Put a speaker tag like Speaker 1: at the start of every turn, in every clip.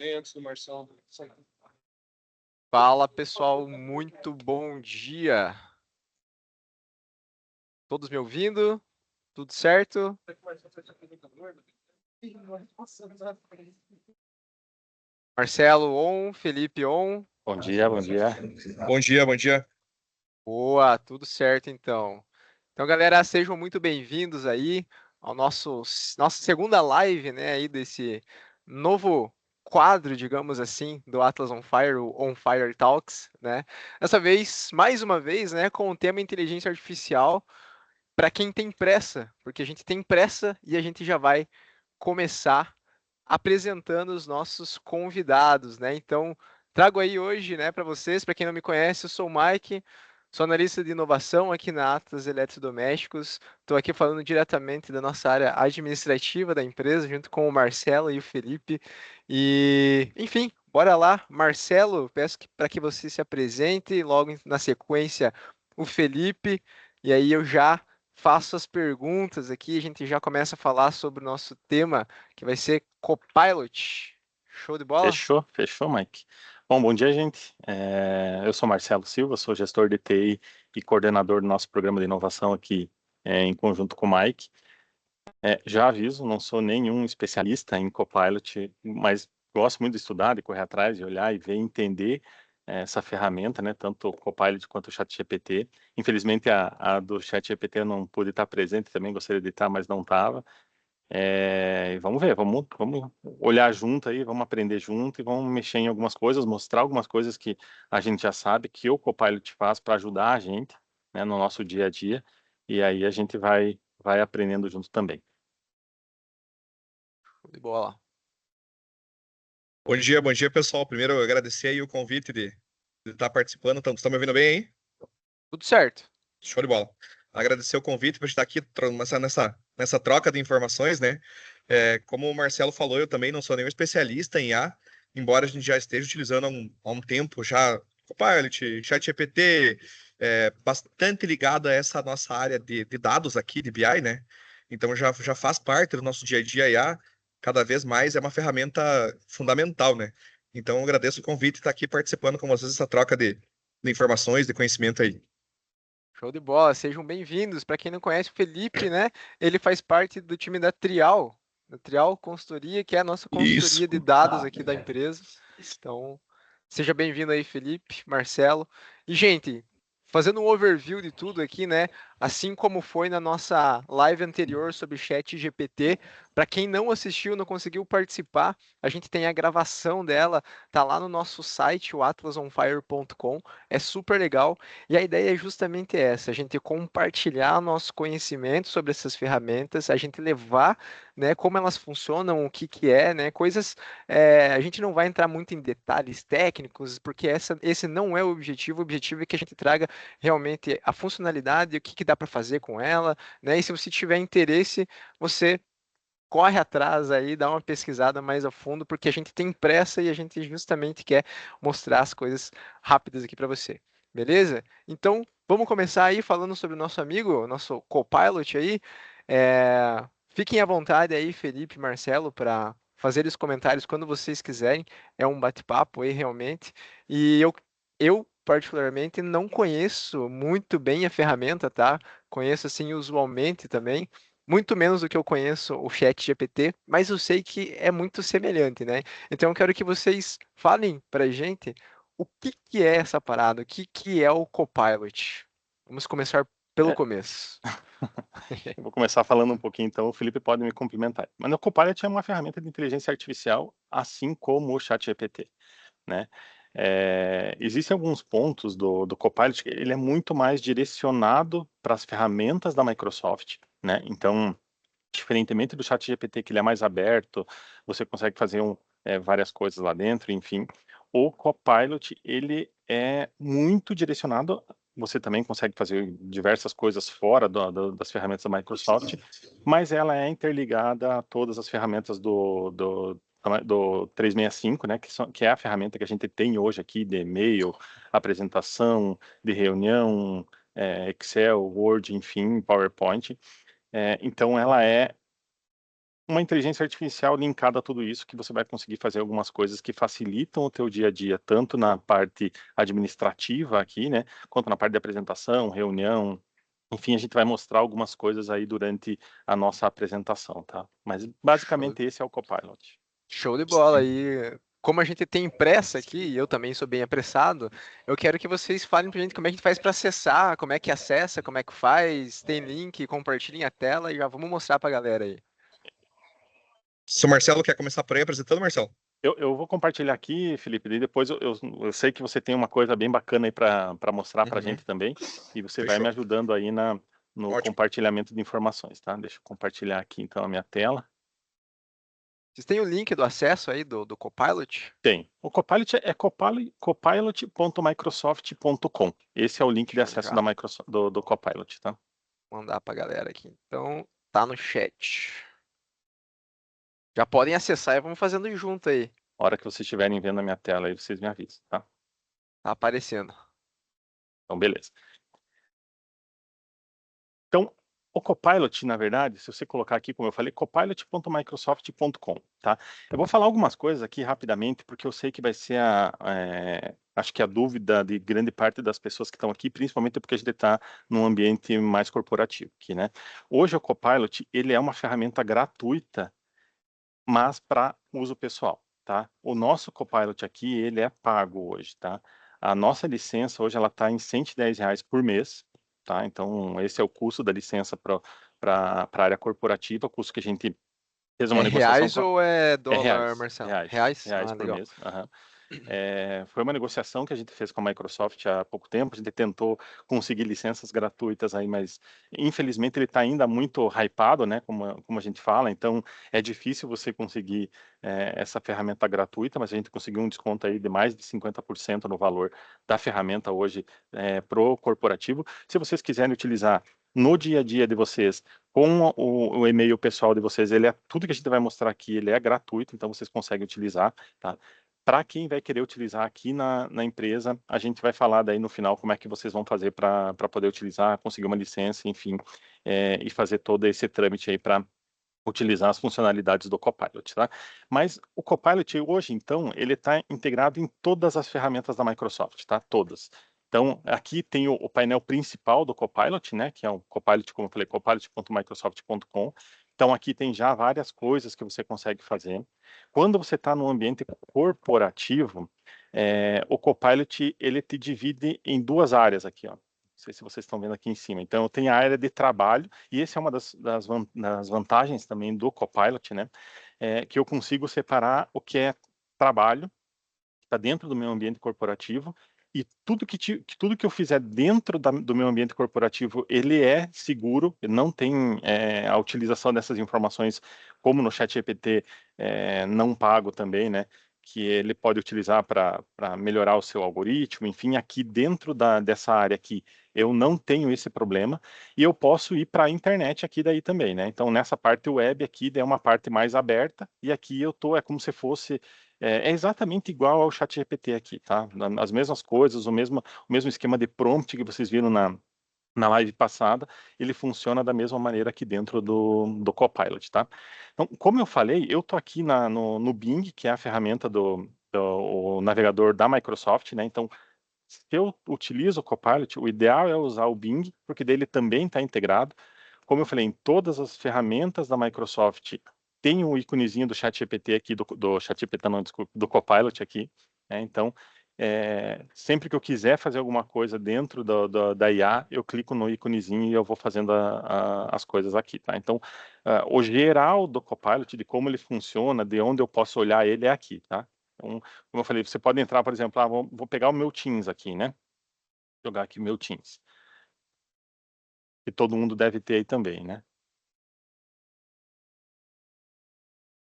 Speaker 1: Bem antes do Marcelo.
Speaker 2: Fala pessoal, muito bom dia. Todos me ouvindo? Tudo certo? Marcelo on, Felipe on.
Speaker 3: Bom dia, bom dia.
Speaker 1: Bom dia, bom dia.
Speaker 2: Boa, tudo certo então. Então, galera, sejam muito bem-vindos aí ao nossa segunda live, né, aí desse novo quadro, digamos assim, do Atlas on Fire, o On Fire Talks, né? Dessa vez, mais uma vez, né, com o tema inteligência artificial para quem tem pressa, porque a gente tem pressa e a gente já vai começar apresentando os nossos convidados, né? Então, trago aí hoje, né, para vocês, para quem não me conhece, eu sou o Mike, sou analista de inovação aqui na Atlas Eletrodomésticos. Estou aqui falando diretamente da nossa área administrativa da empresa, junto com o Marcelo e o Felipe. E, enfim, bora lá, Marcelo, peço para que você se apresente, logo na sequência o Felipe, e aí eu já faço as perguntas aqui, a gente já começa a falar sobre o nosso tema, que vai ser Copilot. Show de bola?
Speaker 3: Fechou, Mike. Bom dia, gente. Eu sou Marcelo Silva, sou gestor de TI e coordenador do nosso programa de inovação aqui em conjunto com o Mike. Já aviso, não sou nenhum especialista em Copilot, mas gosto muito de estudar, de correr atrás, de olhar e ver, entender essa ferramenta, né? Tanto o Copilot quanto o ChatGPT. Infelizmente, a do ChatGPT eu não pude estar presente, também gostaria de estar, mas não estava. E vamos ver, vamos olhar junto aí, vamos aprender junto e vamos mexer em algumas coisas, mostrar algumas coisas que a gente já sabe que o Copilot faz para ajudar a gente, né, no nosso dia a dia, e aí a gente vai aprendendo junto também.
Speaker 2: Show de bola.
Speaker 1: Bom dia, pessoal. Primeiro, eu agradecer aí o convite de estar participando. Estão me ouvindo bem aí?
Speaker 2: Tudo certo.
Speaker 1: Show de bola. Agradecer o convite para estar aqui nessa troca de informações, né? Como o Marcelo falou, eu também não sou nenhum especialista em IA, embora a gente já esteja utilizando há um tempo já Copilot, ChatGPT, bastante ligado a essa nossa área de dados aqui, de BI, né? Então já faz parte do nosso dia a dia IA, cada vez mais é uma ferramenta fundamental, né? Então eu agradeço o convite de estar aqui participando com vocês dessa troca de informações, de conhecimento aí.
Speaker 2: Show de bola. Sejam bem-vindos. Para quem não conhece o Felipe, né? Ele faz parte do time da Trial Consultoria, que é a nossa
Speaker 1: Isso.
Speaker 2: consultoria de dados aqui da empresa. Então, seja bem-vindo aí, Felipe, Marcelo. E, gente, fazendo um overview de tudo aqui, né? Assim como foi na nossa live anterior sobre Chat GPT, para quem não assistiu, não conseguiu participar, a gente tem a gravação dela, tá lá no nosso site, o atlasonfire.com, é super legal. E a ideia é justamente essa, a gente compartilhar nosso conhecimento sobre essas ferramentas, a gente levar, né, como elas funcionam, o que que é, né, coisas, a gente não vai entrar muito em detalhes técnicos, porque esse não é o objetivo é que a gente traga realmente a funcionalidade, o que que dá para fazer com ela, né, e se você tiver interesse, você corre atrás aí, dá uma pesquisada mais a fundo, porque a gente tem pressa e a gente justamente quer mostrar as coisas rápidas aqui para você. Beleza? Então, vamos começar aí falando sobre o nosso amigo, nosso Copilot aí. Fiquem à vontade aí, Felipe e Marcelo, para fazer os comentários quando vocês quiserem. É um bate-papo aí, realmente. E eu, particularmente, não conheço muito bem a ferramenta, tá? Conheço, assim, usualmente também. Muito menos do que eu conheço o Chat GPT, mas eu sei que é muito semelhante, né? Então eu quero que vocês falem pra gente o que que é essa parada, o que que é o Copilot. Vamos começar pelo
Speaker 3: É,
Speaker 2: começo.
Speaker 3: eu vou começar falando um pouquinho, então o Felipe pode me complementar. Mas o Copilot é uma ferramenta de inteligência artificial, assim como o ChatGPT, né? Existem alguns pontos do Copilot que ele é muito mais direcionado para as ferramentas da Microsoft, né? Então, diferentemente do ChatGPT, que ele é mais aberto, você consegue fazer várias coisas lá dentro, enfim. O Copilot, ele é muito direcionado, você também consegue fazer diversas coisas fora das ferramentas da Microsoft, mas ela é interligada a todas as ferramentas do 365, né, que é a ferramenta que a gente tem hoje aqui de e-mail, apresentação, de reunião, Excel, Word, enfim, PowerPoint. Então, ela é uma inteligência artificial linkada a tudo isso, que você vai conseguir fazer algumas coisas que facilitam o teu dia a dia, tanto na parte administrativa aqui, né, quanto na parte de apresentação, reunião, enfim, a gente vai mostrar algumas coisas aí durante a nossa apresentação, tá? Mas basicamente esse é o Copilot.
Speaker 2: Show de bola aí. Como a gente tem pressa aqui, e eu também sou bem apressado, eu quero que vocês falem pra gente como é que a gente faz para acessar, como é que acessa, como é que faz, tem link, compartilhem a tela e já vamos mostrar pra galera aí.
Speaker 1: Se o Marcelo quer começar por aí apresentando, Marcelo.
Speaker 3: Eu vou compartilhar aqui, Felipe, e depois eu sei que você tem uma coisa bem bacana aí para mostrar para a gente também, e você vai me ajudando aí no
Speaker 1: Ótimo.
Speaker 3: compartilhamento de informações, tá? Deixa eu compartilhar aqui então a minha tela.
Speaker 2: Vocês têm o link do acesso aí do Copilot?
Speaker 3: Tem. O Copilot é copilot.microsoft.com. Esse é o link de acesso da Microsoft, do Copilot, tá?
Speaker 2: Vou mandar pra galera aqui. Então, tá no chat. Já podem acessar e vamos fazendo junto aí.
Speaker 3: A hora que vocês estiverem vendo a minha tela aí, vocês me avisam, tá?
Speaker 2: Tá aparecendo.
Speaker 3: Então, beleza. Então, o Copilot, na verdade, se você colocar aqui, como eu falei, copilot.microsoft.com, tá? Eu vou falar algumas coisas aqui rapidamente, porque eu sei que vai ser acho que a dúvida de grande parte das pessoas que estão aqui, principalmente porque a gente está num ambiente mais corporativo aqui, né? Hoje o Copilot, ele é uma ferramenta gratuita, mas para uso pessoal, tá? O nosso Copilot aqui, ele é pago hoje, tá? A nossa licença hoje, ela está em R$110 por mês, tá? Então, esse é o custo da licença para a área corporativa, o custo que a gente fez uma negociação
Speaker 2: Reais ou é dólar,
Speaker 3: reais,
Speaker 2: Marcelo?
Speaker 3: reais
Speaker 2: Ah,
Speaker 3: por
Speaker 2: legal.
Speaker 3: mês. Foi uma negociação que a gente fez com a Microsoft há pouco tempo, a gente tentou conseguir licenças gratuitas aí, mas infelizmente ele está ainda muito hypado, né, como a gente fala, então é difícil você conseguir essa ferramenta gratuita, mas a gente conseguiu um desconto aí de mais de 50% no valor da ferramenta hoje pro corporativo. Se vocês quiserem utilizar no dia a dia de vocês, com o e-mail pessoal de vocês, tudo que a gente vai mostrar aqui, ele é gratuito, então vocês conseguem utilizar, tá? Para quem vai querer utilizar aqui na empresa, a gente vai falar daí no final como é que vocês vão fazer para poder utilizar, conseguir uma licença, enfim, e fazer todo esse trâmite aí para utilizar as funcionalidades do Copilot, tá? Mas o Copilot hoje, então, ele está integrado em todas as ferramentas da Microsoft, tá? Todas. Então, aqui tem o painel principal do Copilot, né? Que é o Copilot, como eu falei, copilot.microsoft.com. Então, aqui tem já várias coisas que você consegue fazer. Quando você está no ambiente corporativo, o Copilot, ele te divide em duas áreas aqui, ó. Não sei se vocês estão vendo aqui em cima. Então, tem a área de trabalho, e essa é uma das vantagens também do Copilot, né? Que eu consigo separar o que é trabalho, que está dentro do meu ambiente corporativo, e tudo que eu fizer dentro do meu ambiente corporativo, ele é seguro, não tem a utilização dessas informações, como no ChatGPT, não pago também, né? Que ele pode utilizar para melhorar o seu algoritmo, enfim, aqui dentro dessa área aqui, eu não tenho esse problema, e eu posso ir para a internet aqui daí também, né? Então, nessa parte web aqui, é uma parte mais aberta, e aqui é como se fosse é exatamente igual ao ChatGPT aqui, tá? As mesmas coisas, o mesmo esquema de prompt que vocês viram na live passada, ele funciona da mesma maneira aqui dentro do Copilot, tá? Então, como eu falei, eu tô aqui no Bing, que é a ferramenta o navegador da Microsoft, né? Então, se eu utilizo o Copilot, o ideal é usar o Bing, porque dele também está integrado. Como eu falei, em todas as ferramentas da Microsoft tem o íconezinho do ChatGPT aqui, do ChatGPT não, desculpa, do Copilot aqui, né? Então, sempre que eu quiser fazer alguma coisa dentro da IA, eu clico no íconezinho e eu vou fazendo as coisas aqui, tá? Então, o geral do Copilot, de como ele funciona, de onde eu posso olhar ele, é aqui, tá? Então, como eu falei, você pode entrar, por exemplo, vou pegar o meu Teams aqui, né? Jogar aqui o meu Teams. Que todo mundo deve ter aí também, né?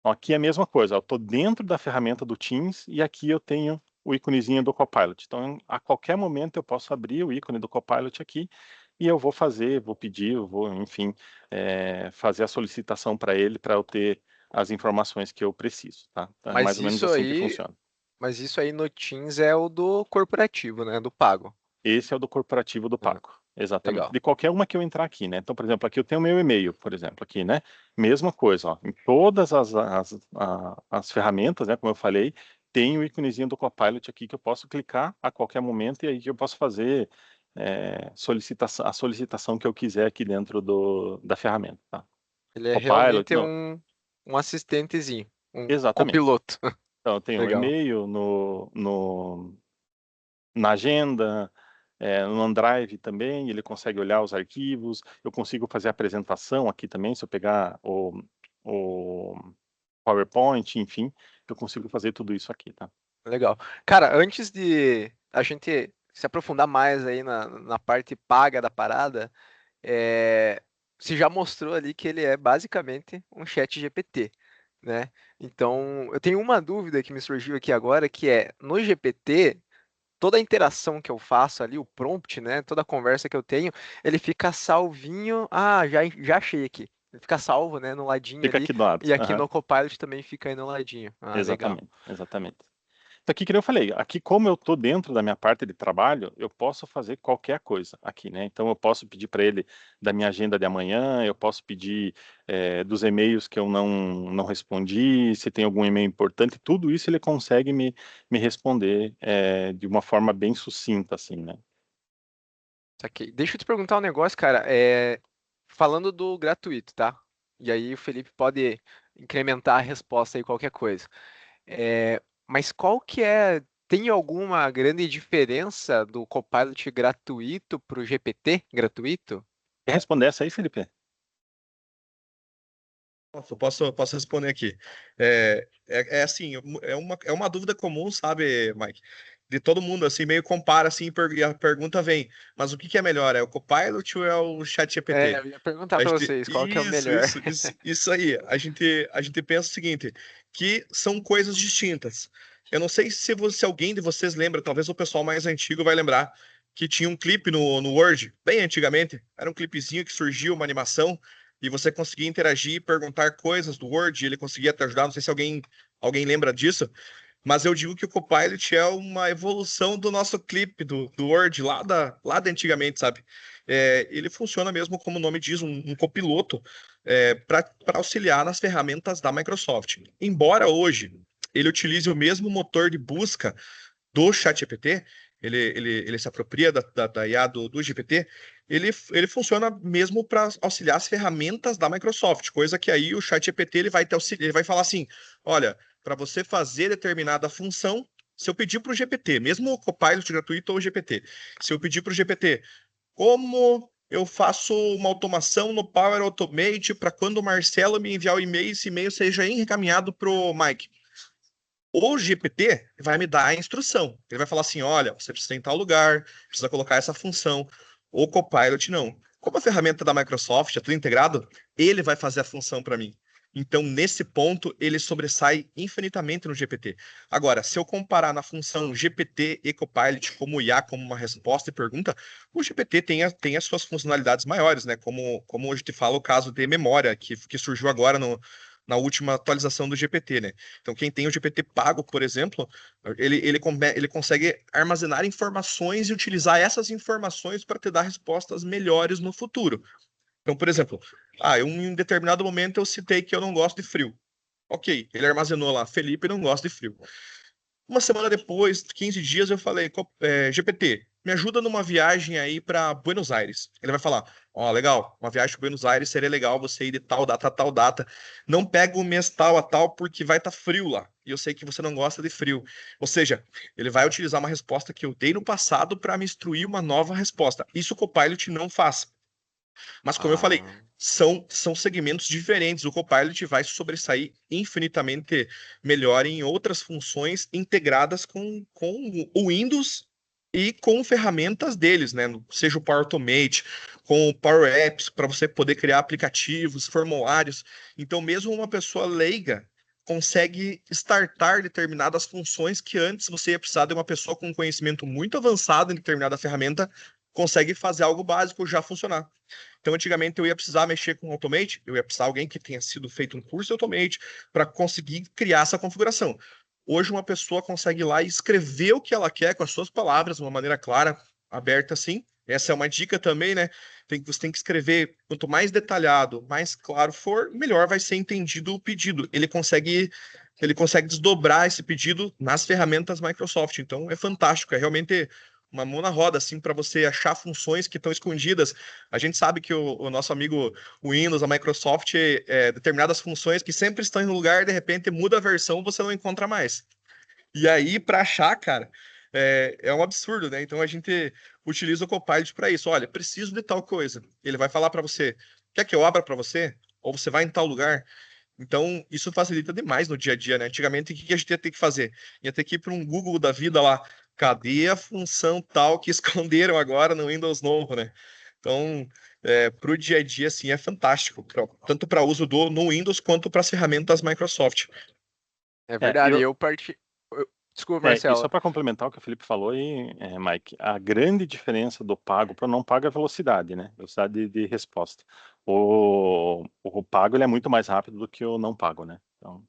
Speaker 3: Então, aqui é a mesma coisa, eu estou dentro da ferramenta do Teams e aqui eu tenho o íconezinho do Copilot. Então, a qualquer momento eu posso abrir o ícone do Copilot aqui e eu vou pedir, enfim, fazer a solicitação para ele para eu ter as informações que eu preciso, tá? Então, é mais ou menos assim que funciona.
Speaker 2: Mas isso aí no Teams é o do corporativo, né? Do pago.
Speaker 3: Esse é o do corporativo do pago. Exatamente.
Speaker 2: Legal.
Speaker 3: De qualquer uma que eu entrar aqui, né? Então, por exemplo, aqui eu tenho o meu e-mail, por exemplo, aqui, né? Mesma coisa, ó. Em todas as ferramentas, né? Como eu falei, tem o íconezinho do Copilot aqui que eu posso clicar a qualquer momento e aí eu posso fazer a solicitação que eu quiser aqui dentro da ferramenta, tá?
Speaker 2: Ele é
Speaker 3: Copilot,
Speaker 2: realmente
Speaker 3: não,
Speaker 2: um assistentezinho, um
Speaker 3: exatamente.
Speaker 2: copiloto.
Speaker 3: Então, eu tenho o
Speaker 2: Legal.
Speaker 3: e-mail na agenda, no OneDrive também, ele consegue olhar os arquivos, eu consigo fazer a apresentação aqui também, se eu pegar o PowerPoint, enfim, eu consigo fazer tudo isso aqui, tá?
Speaker 2: Legal. Cara, antes de a gente se aprofundar mais aí na parte paga da parada, você já mostrou ali que ele é basicamente um chat GPT, né? Então, eu tenho uma dúvida que me surgiu aqui agora, que é, no GPT, toda a interação que eu faço ali, o prompt, né? Toda a conversa que eu tenho, ele fica salvinho. Ah, já achei aqui. Ele fica salvo, né, no ladinho
Speaker 3: Fica
Speaker 2: ali,
Speaker 3: aqui do lado.
Speaker 2: e aqui
Speaker 3: Aham.
Speaker 2: no Copilot também fica aí no ladinho. Ah, legal.
Speaker 3: Exatamente, exatamente. Então, aqui, que nem eu falei, aqui como eu estou dentro da minha parte de trabalho, eu posso fazer qualquer coisa aqui, né? Então, eu posso pedir para ele da minha agenda de amanhã, eu posso pedir dos e-mails que eu não respondi, se tem algum e-mail importante, tudo isso ele consegue me responder de uma forma bem sucinta, assim, né?
Speaker 2: Saquei. Deixa eu te perguntar um negócio, cara. Falando do gratuito, tá? E aí o Felipe pode incrementar a resposta aí, qualquer coisa. Mas qual que é. Tem alguma grande diferença do Copilot gratuito para o GPT gratuito?
Speaker 3: Quer responder essa aí, Felipe?
Speaker 1: Posso responder aqui. É assim, é uma dúvida comum, sabe, Mike? De todo mundo, assim, meio compara, assim, e a pergunta vem, mas o que que é melhor? É o Copilot ou é o ChatGPT?
Speaker 2: Eu ia perguntar
Speaker 1: A
Speaker 2: para
Speaker 1: gente,
Speaker 2: vocês qual que é o melhor.
Speaker 1: isso aí. A gente pensa o seguinte, que são coisas distintas. Eu não sei se alguém de vocês lembra, talvez o pessoal mais antigo vai lembrar, que tinha um clipe no Word, bem antigamente. Era um clipezinho que surgiu, uma animação, e você conseguia interagir, perguntar coisas do Word, e ele conseguia te ajudar. Não sei se alguém lembra disso, mas eu digo que o Copilot é uma evolução do nosso clipe do Word, lá da antigamente, sabe? Ele funciona mesmo, como o nome diz, um copiloto para auxiliar nas ferramentas da Microsoft. Embora hoje ele utilize o mesmo motor de busca do ChatGPT, ele se apropria da IA do GPT, ele funciona mesmo para auxiliar as ferramentas da Microsoft, coisa que aí o ChatGPT ele vai falar assim: olha, para você fazer determinada função, se eu pedir para o GPT, mesmo o Copilot gratuito ou o GPT, se eu pedir para o GPT como eu faço uma automação no Power Automate para quando o Marcelo me enviar o e-mail, esse e-mail seja encaminhado para o Mike. O GPT vai me dar a instrução. Ele vai falar assim: olha, você precisa ir em tal lugar, precisa colocar essa função. O Copilot não. Como a ferramenta da Microsoft é tudo integrado, ele vai fazer a função para mim. Então, nesse ponto, ele sobressai infinitamente no GPT. Agora, se eu comparar na função GPT e Copilot como IA, como uma resposta e pergunta, o GPT tem as suas funcionalidades maiores, né? Como hoje te fala o caso de memória, que surgiu agora na última atualização do GPT, né? Então, quem tem o GPT pago, por exemplo, ele consegue armazenar informações e utilizar essas informações para te dar respostas melhores no futuro. Então, por exemplo, em um determinado momento eu citei que eu não gosto de frio. Ok, ele armazenou lá, Felipe não gosta de frio. Uma semana depois, 15 dias, eu falei, GPT, me ajuda numa viagem aí para Buenos Aires. Ele vai falar, ó, legal, uma viagem para Buenos Aires seria legal você ir de tal data a tal data. Não pega o mês tal a tal porque vai estar frio lá. E eu sei que você não gosta de frio. Ou seja, ele vai utilizar uma resposta que eu dei no passado para me instruir uma nova resposta. Isso o Copilot não faz. Mas como eu falei,
Speaker 2: Ah,
Speaker 1: são segmentos diferentes. O Copilot vai sobressair infinitamente melhor em outras funções integradas com o Windows e com ferramentas deles, né? Seja o Power Automate, com o Power Apps, para você poder criar aplicativos, formulários. Então, mesmo uma pessoa leiga consegue startar determinadas funções que antes você ia precisar de uma pessoa com conhecimento muito avançado em determinada ferramenta, consegue fazer algo básico já funcionar. Então, antigamente eu ia precisar mexer com Automate, eu ia precisar de alguém que tenha sido feito um curso de Automate para conseguir criar essa configuração. Hoje, uma pessoa consegue ir lá e escrever o que ela quer com as suas palavras, de uma maneira clara, aberta assim, Essa é uma dica também, né? Você tem que escrever, quanto mais detalhado, mais claro for, melhor vai ser entendido o pedido. Ele consegue desdobrar esse pedido nas ferramentas Microsoft. Então é fantástico, é realmente uma mão na roda, assim, para você achar funções que estão escondidas. A gente sabe que o nosso amigo o Windows, a Microsoft, determinadas funções que sempre estão em um lugar, de repente muda a versão, você não encontra mais. E aí, para achar, cara, é um absurdo, né? Então a gente utiliza o Copilot para isso. Olha, preciso de tal coisa. Ele vai falar para você: quer que eu abra para você? Ou você vai em tal lugar? Então, isso facilita demais no dia a dia, né? Antigamente, o que a gente ia ter que fazer? Ia ter que ir para um Google da vida lá. Cadê a função tal que esconderam agora no Windows novo, né? Então, para o dia a dia, assim, é fantástico. Tanto para uso no Windows quanto para as ferramentas Microsoft.
Speaker 2: É
Speaker 3: É,
Speaker 2: verdade,
Speaker 3: eu,
Speaker 2: Desculpa,
Speaker 3: e só
Speaker 2: Marcelo.
Speaker 3: para complementar o que o Felipe falou aí, Mike, a grande diferença do pago para o não pago é a velocidade, né? Velocidade de resposta. O pago ele é muito mais rápido do que o não pago, né? Então,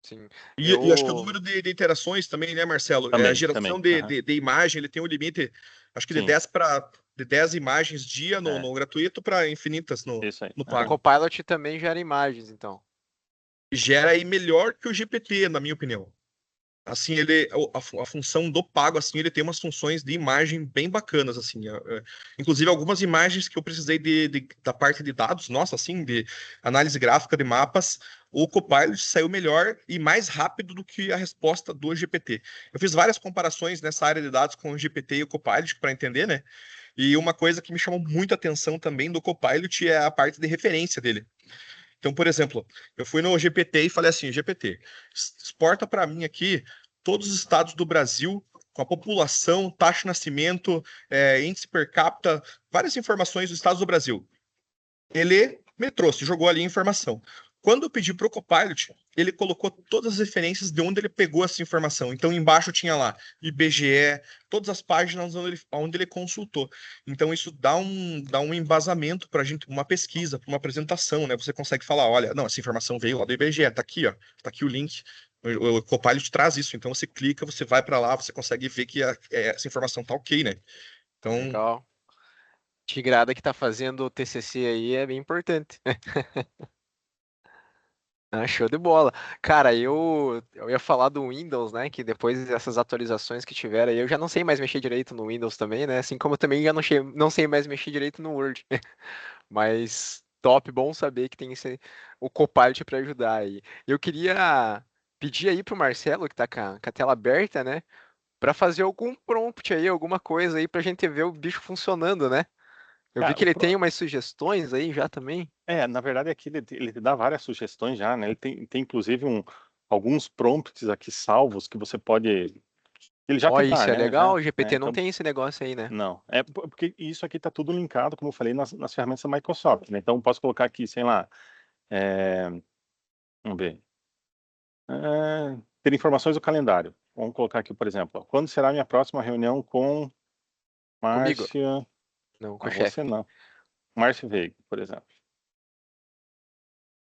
Speaker 2: Sim,
Speaker 1: E acho que o
Speaker 2: eu...
Speaker 1: número de interações também, né, Marcelo? A
Speaker 3: também.
Speaker 1: geração de,
Speaker 3: Aham.
Speaker 1: de, de imagem, ele tem um limite, acho que
Speaker 3: Sim,
Speaker 1: de 10 imagens dia
Speaker 3: é,
Speaker 1: no gratuito para infinitas
Speaker 3: isso aí.
Speaker 1: no
Speaker 2: o
Speaker 3: Aham.
Speaker 1: pago.
Speaker 2: Copilot também gera imagens, então.
Speaker 1: Gera aí melhor que o GPT, na minha opinião. Assim, a função do pago, assim, ele tem umas funções de imagem bem bacanas, assim. Inclusive, algumas imagens que eu precisei da parte de dados, nossa, assim, de análise gráfica de mapas, o Copilot saiu melhor e mais rápido do que a resposta do GPT. Eu fiz várias comparações nessa área de dados com o GPT e o Copilot para entender, né? E uma coisa que me chamou muita atenção também do Copilot é a parte de referência dele. Então, por exemplo, eu fui no GPT e falei assim: GPT, exporta para mim aqui todos os estados do Brasil com a população, taxa de nascimento, índice per capita, várias informações dos estados do Brasil. Ele me trouxe, jogou ali a informação. Quando eu pedi para o Copilot, ele colocou todas as referências de onde ele pegou essa informação. Então, embaixo tinha lá IBGE, todas as páginas onde ele consultou. Então, isso dá um embasamento para a gente, uma pesquisa, para uma apresentação, né? Você consegue falar, olha, não, essa informação veio lá do IBGE, tá aqui, ó, tá aqui o link. O Copilot traz isso, então você clica, você vai para lá, você consegue ver que essa informação tá ok, né? Então,
Speaker 2: Legal. Tigrada que tá fazendo o TCC aí é bem importante. Ah, show de bola. Cara, eu ia falar do Windows, né? Que depois dessas atualizações que tiveram aí, eu já não sei mais mexer direito no Windows também, né? Assim como eu também já não sei mais mexer direito no Word. Mas top, bom saber que tem o Copilot para ajudar aí. Eu queria pedir aí pro Marcelo, que tá com a tela aberta, né? Para fazer algum prompt aí, alguma coisa aí pra gente ver o bicho funcionando, né? Eu vi
Speaker 3: Cara,
Speaker 2: que ele tem umas sugestões aí já também.
Speaker 3: na verdade aqui ele te dá várias sugestões já, né? Ele tem inclusive alguns prompts aqui salvos que você pode. Ele já
Speaker 2: Ó,
Speaker 3: te dá,
Speaker 2: isso é
Speaker 3: né?
Speaker 2: legal,
Speaker 3: Já,
Speaker 2: o
Speaker 3: né?
Speaker 2: GPT não
Speaker 3: Então,
Speaker 2: tem esse negócio aí, né?
Speaker 3: não. Porque isso aqui está tudo linkado, como eu falei, nas ferramentas da Microsoft, né? Então, eu posso colocar aqui, sei lá, é, vamos ver. Ter informações do calendário. Vamos colocar aqui, por exemplo, ó, quando será a minha próxima reunião com
Speaker 2: Comigo,
Speaker 3: Márcia.
Speaker 2: não com o
Speaker 3: Não, você
Speaker 2: chefe.
Speaker 3: não. Márcio Veiga, por exemplo.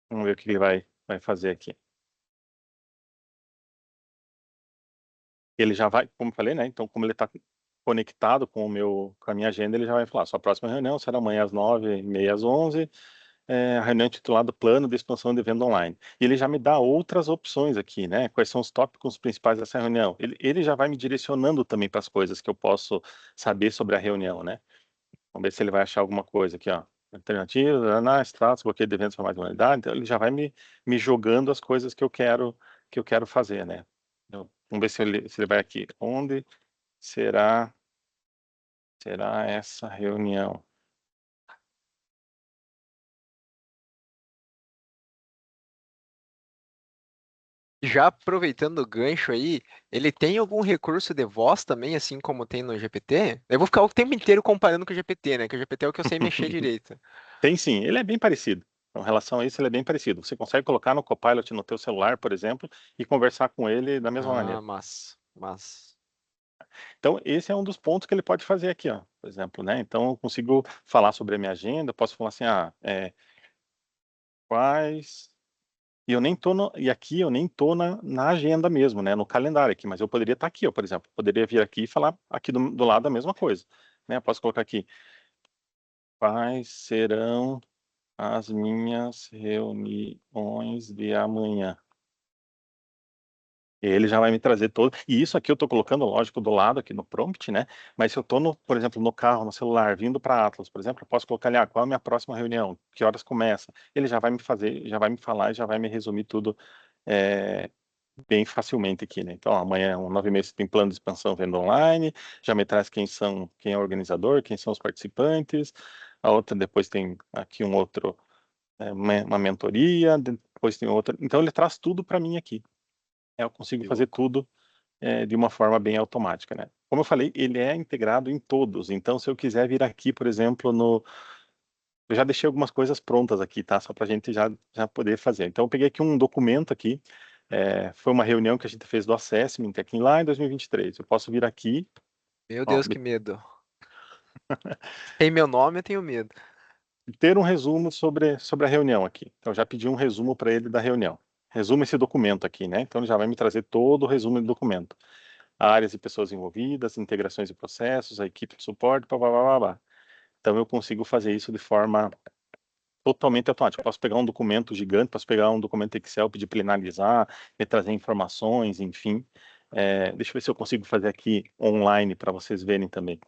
Speaker 3: Vamos ver o que ele vai fazer aqui. Ele já vai, como eu falei, né? Então, como ele está conectado com a minha agenda, ele já vai falar: sua próxima reunião será amanhã às 9h30 às 11h, a reunião intitulada Plano de Expansão de Venda Online. E ele já me dá outras opções aqui, né? Quais são os tópicos principais dessa reunião? Ele já vai me direcionando também para as coisas que eu posso saber sobre a reunião, né? Vamos ver se ele vai achar alguma coisa aqui, ó. Alternativa, status, bloqueio de eventos para mais de uma unidade. Então, ele já vai me jogando as coisas que eu quero fazer, né? Então, vamos ver se ele vai aqui. Onde será essa reunião?
Speaker 2: Já aproveitando o gancho aí, ele tem algum recurso de voz também, assim como tem no GPT? Eu vou ficar o tempo inteiro comparando com o GPT, né? Que o GPT é o que eu sei mexer direito.
Speaker 3: Tem sim, ele é bem parecido. Com relação a isso, ele é bem parecido. Você consegue colocar no Copilot no teu celular, por exemplo, e conversar com ele da mesma
Speaker 2: Ah,
Speaker 3: maneira.
Speaker 2: mas.
Speaker 3: Então, esse é um dos pontos que ele pode fazer aqui, ó, por exemplo, né? Então, eu consigo falar sobre a minha agenda, posso falar assim, quais. E aqui eu nem tô na agenda mesmo, né? No calendário aqui, mas eu poderia estar aqui, ó, por exemplo. Poderia vir aqui e falar aqui do lado a mesma coisa, né? Eu posso colocar aqui. quais serão as minhas reuniões de amanhã. Ele já vai me trazer todo. E isso aqui eu estou colocando, lógico, do lado aqui no prompt, né? Mas se eu estou, por exemplo, no carro, no celular, vindo para Atlas, por exemplo, eu posso colocar ali, qual é a minha próxima reunião? Que horas começa? Ele já vai me fazer, já vai me falar e já vai me resumir tudo bem facilmente aqui, né? Então, amanhã, 9h30, tem plano de expansão venda online, já me traz quem é o organizador, quem são os participantes. A outra, depois tem aqui um outro, uma mentoria, depois tem outra. Então, ele traz tudo para mim aqui. Eu consigo fazer tudo de uma forma bem automática, né? Como eu falei, ele é integrado em todos. Então, se eu quiser vir aqui, por exemplo, eu já deixei algumas coisas prontas aqui, tá? Só para a gente já poder fazer. Então, eu peguei aqui um documento aqui. Foi uma reunião que a gente fez do Assessment aqui lá em 2023. Eu posso vir aqui.
Speaker 2: Meu
Speaker 3: Ó,
Speaker 2: Deus, que medo. Tem meu nome, eu tenho medo.
Speaker 3: ter um resumo sobre a reunião aqui. Então, eu já pedi um resumo para ele da reunião. Resumo esse documento aqui, né? Então, ele já vai me trazer todo o resumo do documento. Áreas e pessoas envolvidas, integrações e processos, a equipe de suporte, blá, blá, blá, blá, blá. Então, eu consigo fazer isso de forma totalmente automática. Eu posso pegar um documento gigante, posso pegar um documento Excel, pedir para ele analisar, me trazer informações, enfim. Deixa eu ver se eu consigo fazer aqui online para vocês verem também.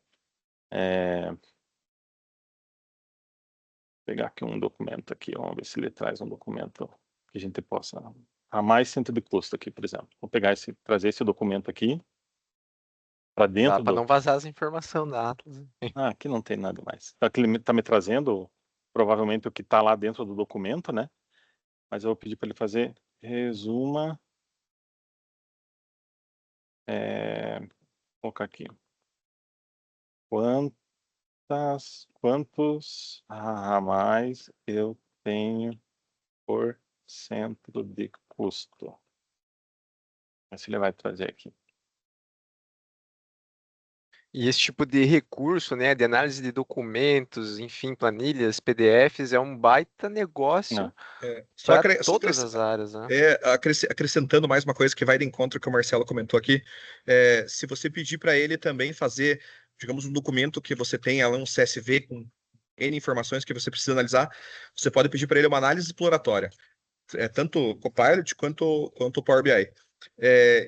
Speaker 3: Pegar aqui um documento aqui, vamos ver se ele traz um documento que a gente possa... A mais centro de custo aqui, por exemplo. Vou pegar trazer esse documento aqui para
Speaker 2: Dá
Speaker 3: dentro
Speaker 2: pra
Speaker 3: do...
Speaker 2: não vazar as informações da Atlas.
Speaker 3: aqui não tem nada mais. Aqui ele está me trazendo provavelmente o que está lá dentro do documento, né? Mas eu vou pedir para ele fazer resuma. Vou colocar aqui. Quantos a mais eu tenho por cento de custo? Esse ele vai trazer aqui.
Speaker 2: E esse tipo de recurso, né, de análise de documentos, enfim, planilhas, PDFs, é um baita negócio
Speaker 3: Não.
Speaker 1: Só,
Speaker 2: para todas as áreas, né?
Speaker 1: acrescentando mais uma coisa que vai de encontro que o Marcelo comentou aqui, se você pedir para ele também fazer, digamos, um documento que você tenha lá, um CSV com N informações que você precisa analisar, você pode pedir para ele uma análise exploratória, tanto o Copilot quanto o Power BI.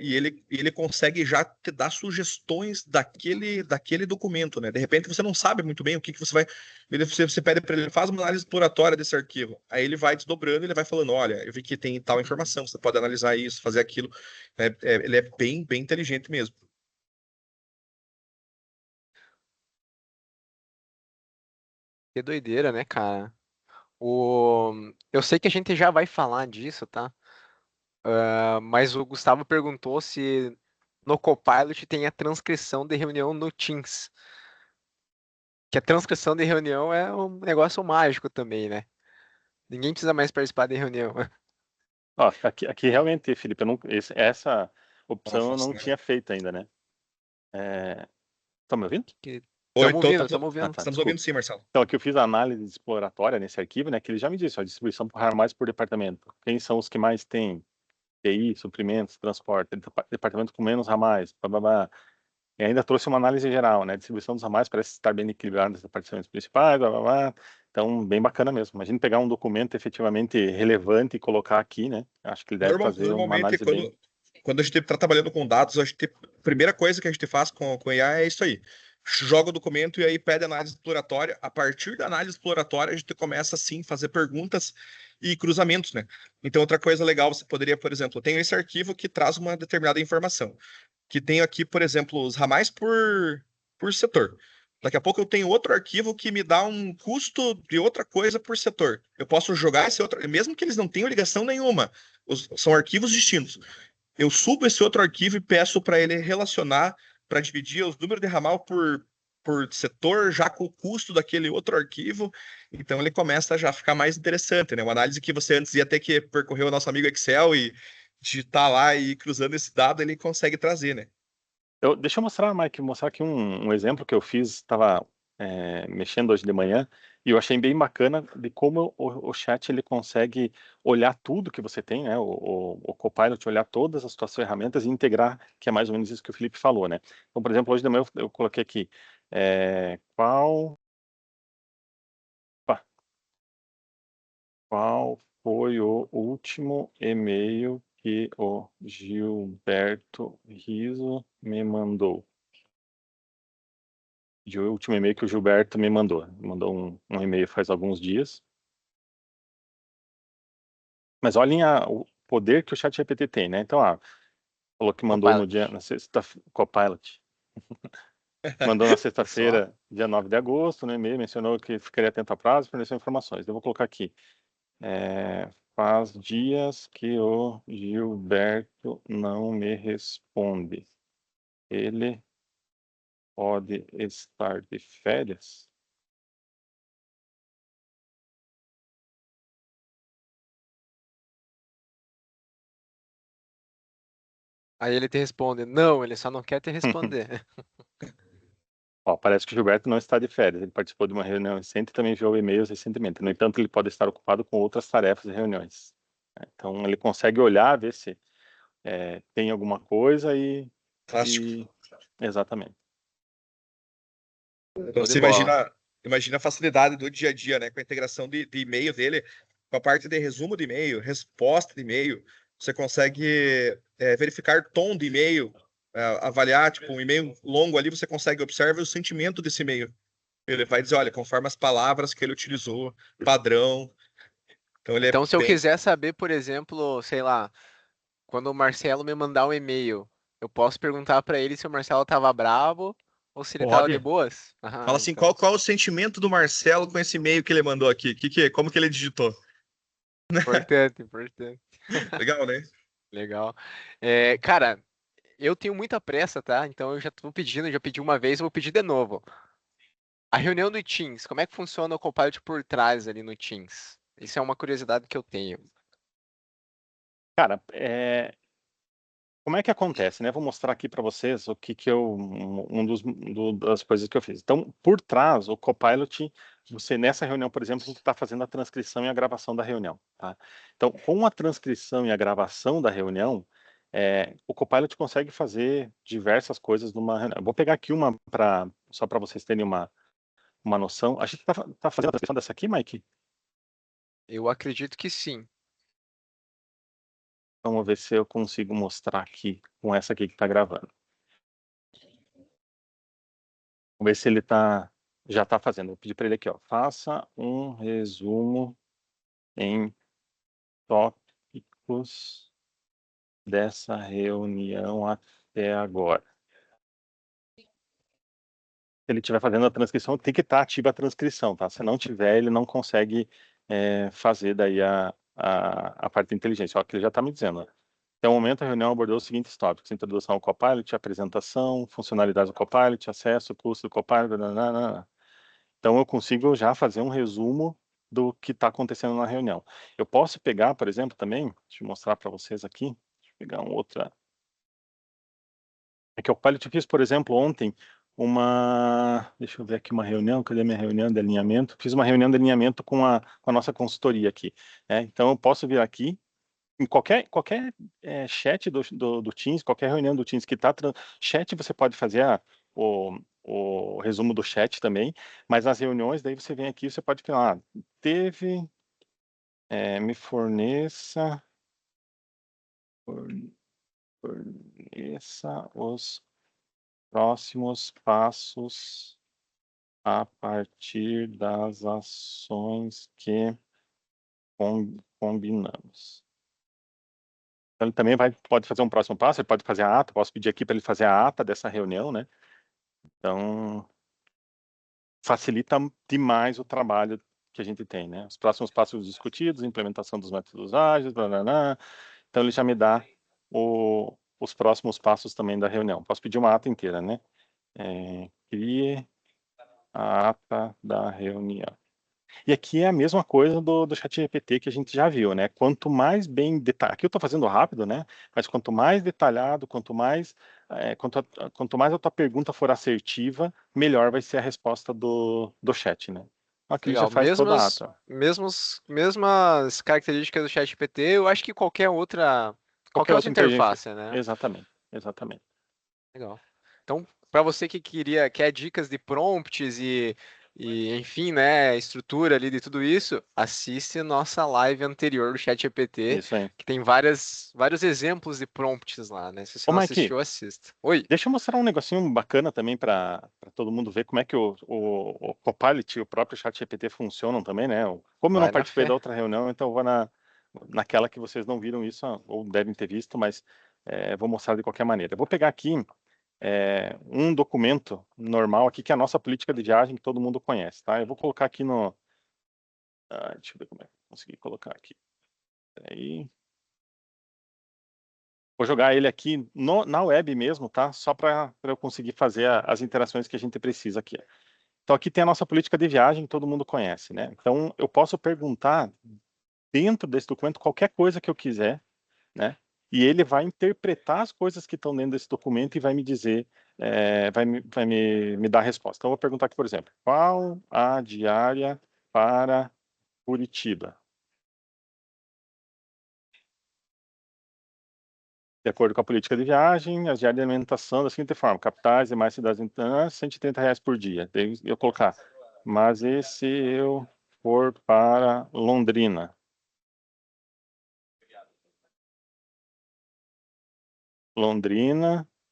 Speaker 1: E ele consegue já te dar sugestões daquele documento, né? De repente você não sabe muito bem o que você vai. Você pede para ele, faz uma análise exploratória desse arquivo. Aí ele vai desdobrando, ele vai falando: olha, eu vi que tem tal informação, você pode analisar isso, fazer aquilo. Ele é bem, bem inteligente mesmo.
Speaker 2: Que doideira, né, cara? Eu sei que a gente já vai falar disso, tá? Mas o Gustavo perguntou se no Copilot tem a transcrição de reunião no Teams. Que a transcrição de reunião é um negócio mágico também, né? Ninguém precisa mais participar de reunião.
Speaker 3: Ó, aqui realmente, Felipe, essa
Speaker 1: Uma
Speaker 3: opção eu não
Speaker 1: função.
Speaker 3: tinha feito ainda, né? Tá me ouvindo?
Speaker 1: Oi,
Speaker 2: Estamos ouvindo, estamos ouvindo.
Speaker 3: Tá,
Speaker 1: estamos ouvindo
Speaker 3: desculpa.
Speaker 1: sim, Marcelo.
Speaker 3: Então, aqui eu fiz a análise exploratória nesse arquivo, né? Que ele já me disse, ó, distribuição mais por departamento. Quem são os que mais têm? TI, suprimentos, transporte, departamento com menos ramais, blá, blá, blá. E ainda trouxe uma análise geral, né? A distribuição dos ramais parece estar bem equilibrada nos departamentos principais, blá, blá, blá. Então, bem bacana mesmo. Imagina pegar um documento efetivamente relevante e colocar aqui, né? Acho que ele deve trazer uma
Speaker 1: Normalmente,
Speaker 3: análise bem...
Speaker 1: quando a gente está trabalhando com dados, a primeira coisa que a gente faz com IA é isso aí. Joga o documento e aí pede análise exploratória. A partir da análise exploratória, a gente começa, assim, fazer perguntas e cruzamentos, né? Então, outra coisa legal, você poderia, por exemplo, eu tenho esse arquivo que traz uma determinada informação. Que tenho aqui, por exemplo, os ramais por setor. Daqui a pouco eu tenho outro arquivo que me dá um custo de outra coisa por setor. Eu posso jogar esse outro, mesmo que eles não tenham ligação nenhuma, são arquivos distintos. Eu subo esse outro arquivo e peço para ele relacionar, para dividir os números de ramal por setor, já com o custo daquele outro arquivo. Então ele começa a já ficar mais interessante, né? Uma análise que você antes ia ter que percorrer o nosso amigo Excel e digitar lá e ir cruzando esse dado, ele consegue trazer, né?
Speaker 3: Deixa eu mostrar, Mike, mostrar aqui um exemplo que eu fiz, estava mexendo hoje de manhã, e eu achei bem bacana de como o chat ele consegue olhar tudo que você tem, né? O Copilot olhar todas as suas ferramentas e integrar, que é mais ou menos isso que o Felipe falou, né? Então, por exemplo, hoje de manhã eu coloquei aqui, qual Qual foi o último e-mail que o Gilberto Riso me mandou? O último e-mail que o Gilberto me mandou. Mandou um e-mail faz alguns dias. Mas olhem o poder que o ChatGPT tem, né? Então, falou que mandou no dia, na sexta, Copilot. Mandou na sexta-feira, dia 9 de agosto, no e-mail, mencionou que ficaria atento a prazo e forneceu informações. Eu vou colocar aqui. Faz dias que o Gilberto não me responde. Ele pode estar de férias?
Speaker 2: Aí ele te responde, não, ele só não quer te responder.
Speaker 3: Parece que o Gilberto não está de férias. Ele participou de uma reunião recente e também enviou e-mails recentemente. No entanto, ele pode estar ocupado com outras tarefas e reuniões. Então, ele consegue olhar, ver se tem alguma coisa
Speaker 1: Fantástico.
Speaker 3: Exatamente.
Speaker 1: Então, você imagina a facilidade do dia a dia, né? Com a integração de e-mail dele, com a parte de resumo de e-mail, resposta de e-mail, você consegue verificar tom de e-mail, avaliar, tipo, um e-mail longo ali, você consegue observar o sentimento desse e-mail. Ele vai dizer, olha, conforme as palavras que ele utilizou, padrão. Então ele é
Speaker 2: Então, se eu
Speaker 1: bem.
Speaker 2: quiser saber, por exemplo, sei lá, quando o Marcelo me mandar um e-mail, eu posso perguntar para ele se o Marcelo tava bravo ou se ele tava de
Speaker 1: Pode.
Speaker 2: boas?
Speaker 1: Fala
Speaker 2: Ah,
Speaker 1: assim,
Speaker 2: então.
Speaker 1: qual o sentimento do Marcelo com esse e-mail que ele mandou aqui? Como que ele digitou?
Speaker 2: Importante, importante.
Speaker 1: Legal, né?
Speaker 2: Legal. Cara, eu tenho muita pressa, tá? Então eu já tô pedindo, já pedi uma vez, eu vou pedir de novo. A reunião do Teams, como é que funciona o Copilot por trás ali no Teams? Isso é uma curiosidade que eu tenho.
Speaker 3: Cara, como é que acontece, né? Vou mostrar aqui para vocês o que das coisas que eu fiz. Então, por trás, o Copilot, você nessa reunião, por exemplo, a gente está fazendo a transcrição e a gravação da reunião, tá? Então, com a transcrição e a gravação da reunião, o Copilot consegue fazer diversas coisas numa reunião. Eu vou pegar aqui uma só para vocês terem uma noção. A gente tá fazendo a transcrição dessa aqui, Mike?
Speaker 2: Eu acredito que sim.
Speaker 3: Vamos ver se eu consigo mostrar aqui com essa aqui que está gravando. Vamos ver se ele já está fazendo. Vou pedir para ele aqui, ó. Faça um resumo em tópicos dessa reunião até agora. Se ele estiver fazendo a transcrição, tem que estar ativa a transcrição, tá? Se não tiver, ele não consegue fazer daí a parte de inteligência. Ó, que ele já está me dizendo, ó. Até o momento, a reunião abordou os seguintes tópicos: introdução ao Copilot, apresentação, funcionalidades do Copilot, acesso, custo do Copilot, nananana. Então, eu consigo já fazer um resumo do que está acontecendo na reunião. Eu posso pegar, por exemplo, também, deixa eu mostrar para vocês aqui, deixa eu pegar outra. É que o Copilot eu fiz, por exemplo, ontem, deixa eu ver aqui uma reunião, cadê minha reunião de alinhamento? Fiz uma reunião de alinhamento com a nossa consultoria aqui, né? Então, eu posso vir aqui, em qualquer chat do Teams, qualquer reunião do Teams que está... Chat você pode fazer o resumo do chat também, mas nas reuniões, daí você vem aqui, você pode falar, me forneça os próximos passos a partir das ações que combinamos. Então, ele também pode fazer um próximo passo, ele pode fazer a ata, posso pedir aqui para ele fazer a ata dessa reunião, né? Então, facilita demais o trabalho que a gente tem, né? Os próximos passos discutidos, implementação dos métodos ágeis, blá, blá, blá. Então, ele já me dá os próximos passos também da reunião. Posso pedir uma ata inteira, né? Crie a ata da reunião. E aqui é a mesma coisa do ChatGPT que a gente já viu, né? Quanto mais bem detalhado, aqui eu estou fazendo rápido, né? Mas quanto mais detalhado, quanto mais a tua pergunta for assertiva, melhor vai ser a resposta do chat, né? Aqui ele já
Speaker 2: Legal.
Speaker 3: faz toda a ata.
Speaker 2: Mesmas características do ChatGPT, eu acho que qualquer outra
Speaker 3: Outra inteligência.
Speaker 2: interface, né?
Speaker 3: Exatamente.
Speaker 2: Legal. Então, para você que quer dicas de prompts e e enfim, né, a estrutura ali de tudo isso, assiste a nossa live anterior do ChatGPT,
Speaker 3: Isso aí.
Speaker 2: que tem vários exemplos de prompts lá, né? Se você
Speaker 3: Ô,
Speaker 2: não
Speaker 3: Mike,
Speaker 2: assistiu, assista. Oi,
Speaker 3: deixa eu mostrar um negocinho bacana também para todo mundo ver como é que o Copilot e o próprio ChatGPT funcionam também, né? Como eu não
Speaker 2: vai na
Speaker 3: participei da
Speaker 2: fé.
Speaker 3: outra reunião, então eu vou naquela que vocês não viram isso, ou devem ter visto, mas vou mostrar de qualquer maneira. Eu vou pegar aqui um documento normal aqui, que é a nossa política de viagem, que todo mundo conhece, tá? Eu vou colocar aqui no... deixa eu ver como é que eu consegui colocar aqui. Peraí. Vou jogar ele aqui na web mesmo, tá? Só para eu conseguir fazer as interações que a gente precisa aqui. Então aqui tem a nossa política de viagem, que todo mundo conhece, né? Então eu posso perguntar dentro desse documento qualquer coisa que eu quiser, né? E ele vai interpretar as coisas que estão dentro desse documento e vai me dizer, vai me dar a resposta. Então eu vou perguntar aqui, por exemplo, qual a diária para Curitiba? De acordo com a política de viagem, as diárias de alimentação da seguinte forma: capitais e mais cidades internas, R$ 130 por dia. Daí eu colocar, mas e se eu for para Londrina?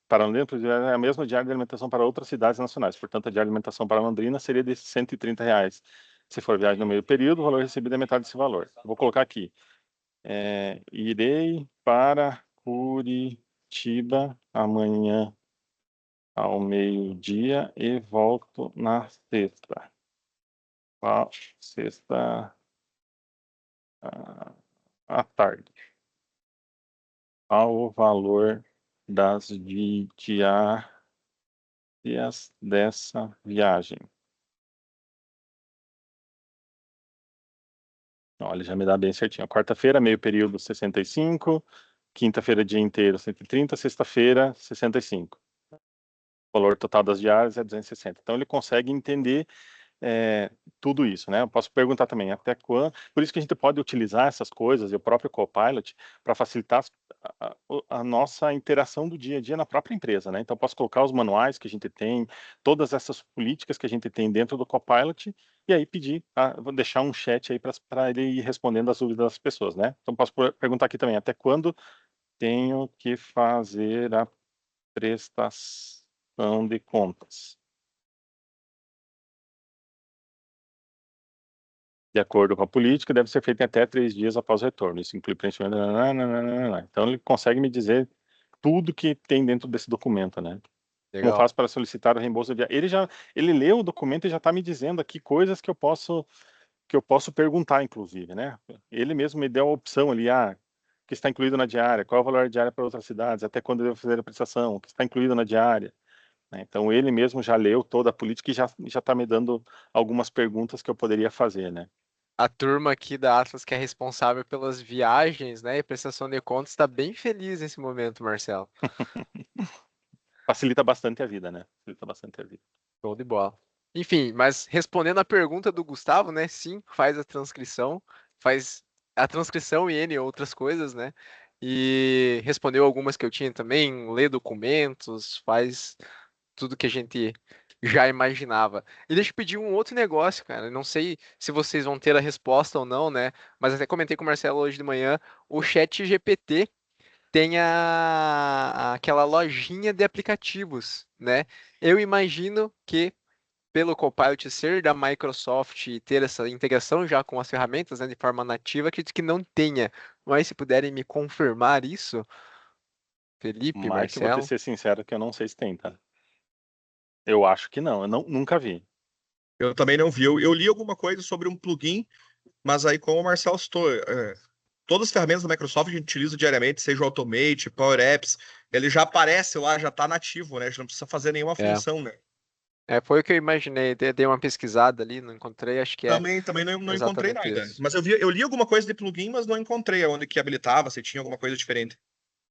Speaker 3: Para Londrina é a mesma diária de alimentação para outras cidades nacionais. Portanto, a diária de alimentação para Londrina seria de R$ 130. Se for viagem no meio período, o valor recebido é metade desse valor. Vou colocar aqui. Irei para Curitiba amanhã ao meio-dia e volto na sexta. Sexta à tarde. Ao valor das diárias dessa viagem. Olha, já me dá bem certinho. Quarta-feira, meio período, 65. Quinta-feira, dia inteiro, 130. Sexta-feira, 65. O valor total das diárias é 260. Então, ele consegue entender tudo isso, né? Eu posso perguntar também até quando. Por isso que a gente pode utilizar essas coisas e o próprio Copilot para facilitar a nossa interação do dia a dia na própria empresa, né? Então, eu posso colocar os manuais que a gente tem, todas essas políticas que a gente tem dentro do Copilot e aí pedir, vou deixar um chat aí para ele ir respondendo as dúvidas das pessoas, né? Então, posso perguntar aqui também, até quando tenho que fazer a prestação de contas? De acordo com a política, deve ser feito em até 3 dias após o retorno. Isso inclui preenchimento. Então, ele consegue me dizer tudo que tem dentro desse documento, né? Como
Speaker 2: Legal.
Speaker 3: faço para solicitar o reembolso de viagem? Ele leu o documento e já está me dizendo aqui coisas que eu posso perguntar, inclusive, né? Ele mesmo me deu a opção ali, que está incluído na diária, qual é o valor da diária para outras cidades, até quando eu devo fazer a prestação, o que está incluído na diária, né? Então, ele mesmo já leu toda a política e já está me dando algumas perguntas que eu poderia fazer, né?
Speaker 2: A turma aqui da Atlas, que é responsável pelas viagens, né, e prestação de contas, está bem feliz nesse momento, Marcelo.
Speaker 3: Facilita bastante a vida, né? Facilita bastante a vida.
Speaker 2: Show de bola. Enfim, mas respondendo a pergunta do Gustavo, né? Sim, faz a transcrição e N outras coisas, né? E respondeu algumas que eu tinha também, lê documentos, faz tudo que a gente já imaginava. E deixa eu pedir um outro negócio, cara. Não sei se vocês vão ter a resposta ou não, né? Mas até comentei com o Marcelo hoje de manhã, o Chat GPT tem aquela lojinha de aplicativos, né? Eu imagino que pelo Copilot ser da Microsoft e ter essa integração já com as ferramentas, né, de forma nativa, acredito que não tenha. Mas se puderem me confirmar isso, Felipe,
Speaker 3: Mike, eu vou te
Speaker 2: Marcelo.
Speaker 3: ser sincero que eu não sei se tem, tá? Eu acho que não, nunca vi.
Speaker 1: Eu também não vi. Eu li alguma coisa sobre um plugin, mas aí, como o Marcel citou, todas as ferramentas da Microsoft a gente utiliza diariamente, seja o Automate, Power Apps, ele já aparece lá, já está nativo, né? A gente não precisa fazer nenhuma
Speaker 2: É,
Speaker 1: função, né?
Speaker 2: foi o que eu imaginei. Dei uma pesquisada ali, não encontrei, acho que é
Speaker 1: Também não encontrei
Speaker 2: exatamente
Speaker 1: nada.
Speaker 2: isso.
Speaker 1: Mas eu li alguma coisa de plugin, mas não encontrei onde que habilitava, se tinha alguma coisa diferente.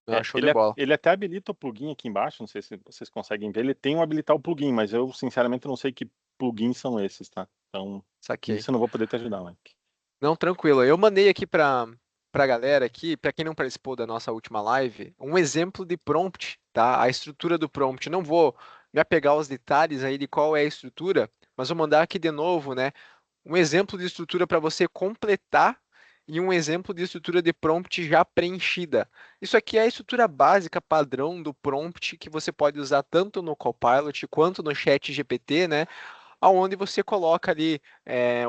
Speaker 2: Ah, show de
Speaker 3: Ele,
Speaker 2: bola.
Speaker 3: ele até habilita o plugin aqui embaixo, não sei se vocês conseguem ver. Ele tem um habilitar o plugin, mas eu sinceramente não sei que plugins são esses, tá? Então,
Speaker 2: Saquei.
Speaker 3: isso eu não vou poder te ajudar, Mike.
Speaker 2: Não, tranquilo. Eu mandei aqui para galera aqui, para quem não participou da nossa última live, um exemplo de prompt, tá? A estrutura do prompt. Não vou me apegar aos detalhes aí de qual é a estrutura, mas vou mandar aqui de novo, né? Um exemplo de estrutura para você completar e um exemplo de estrutura de prompt já preenchida. Isso aqui é a estrutura básica padrão do prompt que você pode usar tanto no Copilot quanto no Chat GPT, né? Onde você coloca ali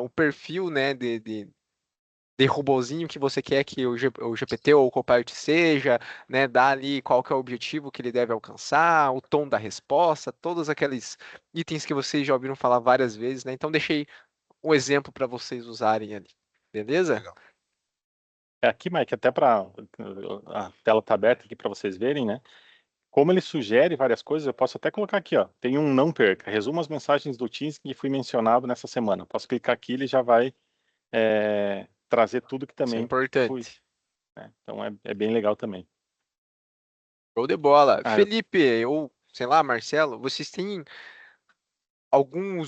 Speaker 2: o perfil, né, de robozinho que você quer que o GPT ou o Copilot seja, né, dá ali qual que é o objetivo que ele deve alcançar, o tom da resposta, todos aqueles itens que vocês já ouviram falar várias vezes, né? Então deixei um exemplo para vocês usarem ali, beleza?
Speaker 1: Legal.
Speaker 3: Aqui, Mike, até para a tela tá aberta aqui para vocês verem, né? Como ele sugere várias coisas, eu posso até colocar aqui, ó. Tem um não perca, resuma as mensagens do Teams que fui mencionado nessa semana. Posso clicar aqui, ele já vai trazer tudo que
Speaker 2: Isso é
Speaker 3: também fui.
Speaker 2: importante.
Speaker 3: Né? Então é bem legal também.
Speaker 2: Show de bola.
Speaker 3: Ah,
Speaker 2: Felipe, ou sei lá, Marcelo, vocês têm algum